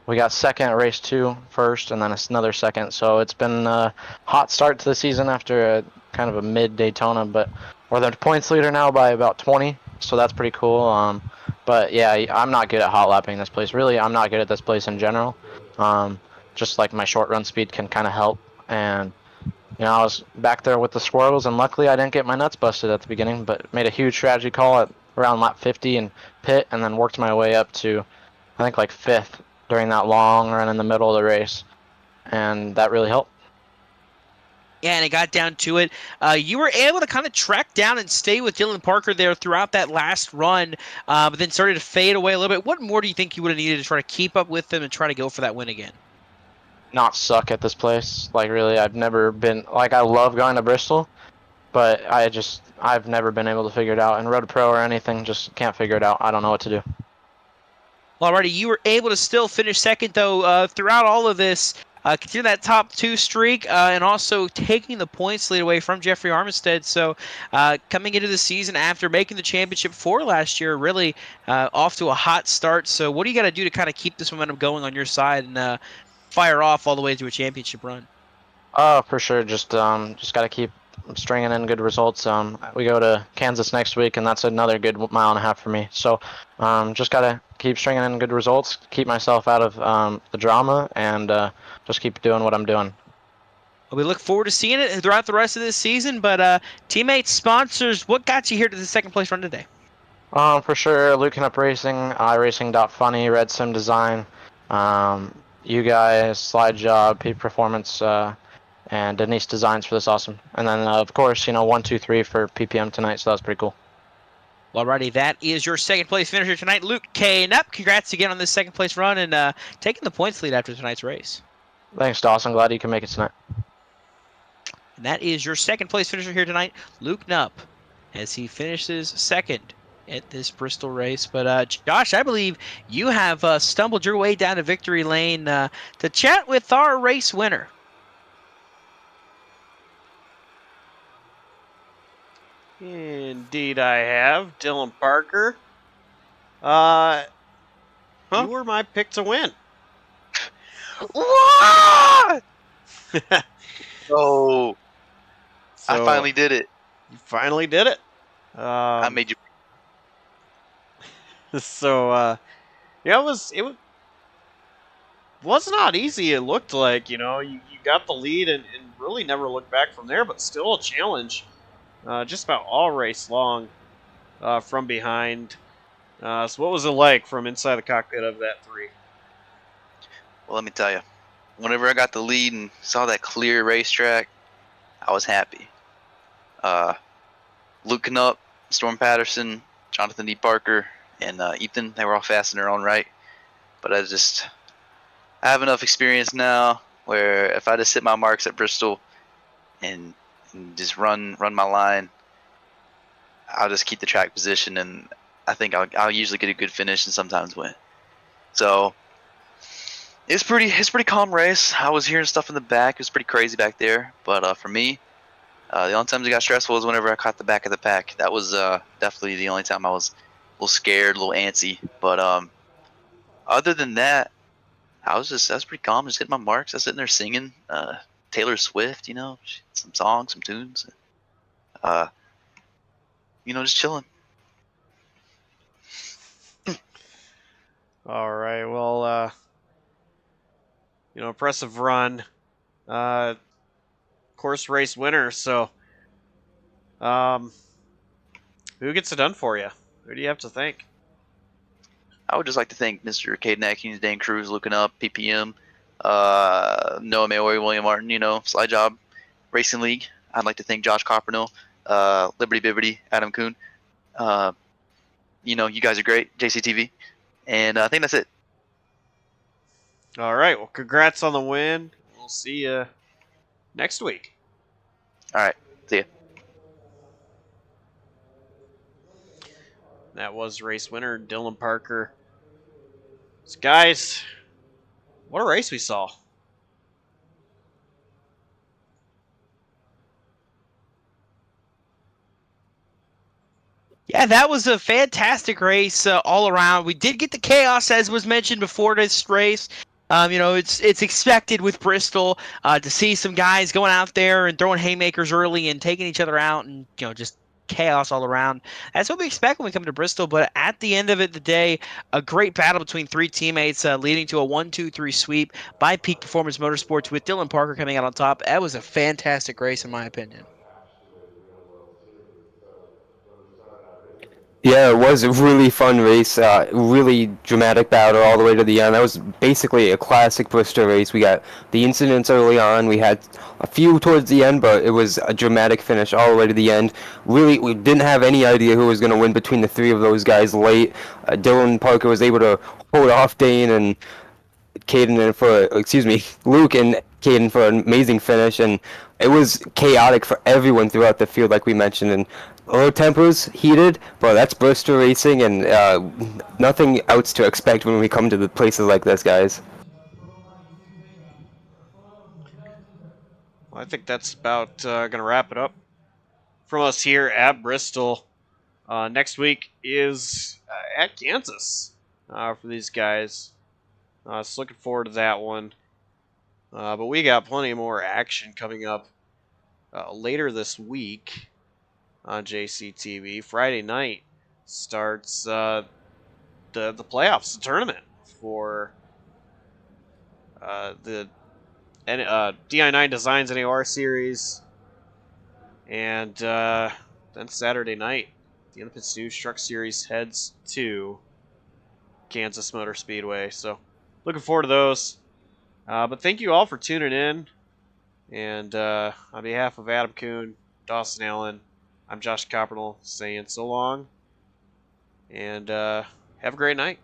We got 2nd at race 2 first, and then another 2nd. So it's been a hot start to the season after a kind of a mid Daytona, but we're the points leader now by about 20, so that's pretty cool. But yeah, I'm not good at hot lapping this place. Really, I'm not good at this place in general. Just like my short run speed can kind of help, and you know, I was back there with the squirrels, and luckily I didn't get my nuts busted at the beginning, but made a huge strategy call at around lap 50 and pit, and then worked my way up to, I think, like 5th during that long run in the middle of the race, and that really helped. Yeah, and it got down to it. You were able to kind of track down and stay with Dylan Parker there throughout that last run, but then started to fade away a little bit. What more do you think you would have needed to try to keep up with them and try to go for that win again? Not suck at this place. Like, really, I've never been, like, I love going to Bristol, but I've never been able to figure it out. And Road to Pro or anything, just can't figure it out. I don't know what to do. Well, alrighty, you were able to still finish 2nd, though, throughout all of this. Continue that top 2 streak, and also taking the points lead away from Jeffrey Armistead. So coming into the season after making the championship 4 last year, really off to a hot start. So what do you got to do to kind of keep this momentum going on your side and fire off all the way to a championship run? For sure. Just got to keep stringing in good results. We go to Kansas next week, and that's another good 1.5 miles for me. So just got to keep stringing in good results, keep myself out of the drama, and just keep doing what I'm doing. Well, we look forward to seeing it throughout the rest of this season, but teammates, sponsors, what got you here to the 2nd place run today? For sure, Luke Up Racing, iRacing.funny, Red Sim Design, you guys, Slide Job, Peak Performance, and Denise Designs for this awesome. And then, of course, 1, 2, 3 for PPM tonight, so that was pretty cool. Alrighty, that is your 2nd place finisher tonight, Luke K. Nupp. Congrats again on this 2nd place run and taking the points lead after tonight's race. Thanks, Dawson. Glad you can make it tonight. And that is your 2nd place finisher here tonight, Luke Nupp, as he finishes 2nd at this Bristol race. But Josh, I believe you have stumbled your way down to victory lane to chat with our race winner. Indeed I have. Dylan Parker. You were my pick to win. What? Oh, I So finally did it. you finally did it. I made you. So yeah, was not easy. It looked like you got the lead and really never looked back from there, but still a challenge. Just about all race long from behind. So what was it like from inside the cockpit of that 3? Well, let me tell you. Whenever I got the lead and saw that clear racetrack, I was happy. Luke Knupp, Storm Patterson, Jonathan D. Parker, and Ethan, they were all fast in their own right. But I have enough experience now where if I just hit my marks at Bristol and just run my line, I'll just keep the track position, and I think I'll usually get a good finish and sometimes win. So it's pretty calm race. I was hearing stuff in the back. It was pretty crazy back there. But for me, the only times it got stressful was whenever I caught the back of the pack. That was definitely the only time I was a little scared, a little antsy. But other than that, I was pretty calm, just hitting my marks. I was sitting there singing Taylor Swift, some songs, some tunes, just chilling. All right. Well, impressive run. Course race winner. So, um, who gets it done for you? Who do you have to thank? I would just like to thank Mr. Caden Atkins, Dan Cruz, Looking Up, PPM, Noah Maori, William Martin, Slide Job, Racing League. I'd like to thank Josh Coppernill, Liberty Bibbity, Adam Kuhn. You guys are great, JCTV. And I think that's it. All right. Well, congrats on the win. We'll see you next week. All right. See ya. That was race winner Dylan Parker. So guys, what a race we saw. Yeah, that was a fantastic race all around. We did get the chaos, as was mentioned before this race. It's expected with Bristol to see some guys going out there and throwing haymakers early and taking each other out, and just chaos all around. That's what we expect when we come to Bristol. But at the end of it, the day, a great battle between 3 teammates, leading to a 1-2-3 sweep by Peak Performance Motorsports with Dylan Parker coming out on top. That was a fantastic race, in my opinion. Yeah, it was a really fun race, really dramatic battle all the way to the end. That was basically a classic Bristol race. We got the incidents early on, we had a few towards the end, but it was a dramatic finish all the way to the end. Really, we didn't have any idea who was going to win between the 3 of those guys late. Dylan Parker was able to hold off Dane and Luke and Caden for an amazing finish, and it was chaotic for everyone throughout the field, like we mentioned, and low tempers, heated, but that's Bristol racing, and nothing else to expect when we come to the places like this, guys. Well, I think that's about going to wrap it up from us here at Bristol. Next week is at Kansas for these guys. So looking forward to that one. But we got plenty more action coming up later this week on JCTV. Friday night starts the playoffs, the tournament for the DI9 Designs NAR series, and then Saturday night the Independence News Truck Series heads to Kansas Motor Speedway. So looking forward to those. But thank you all for tuning in. And on behalf of Adam Kuhn, Dawson Allen, I'm Josh Coppernill saying so long. And have a great night.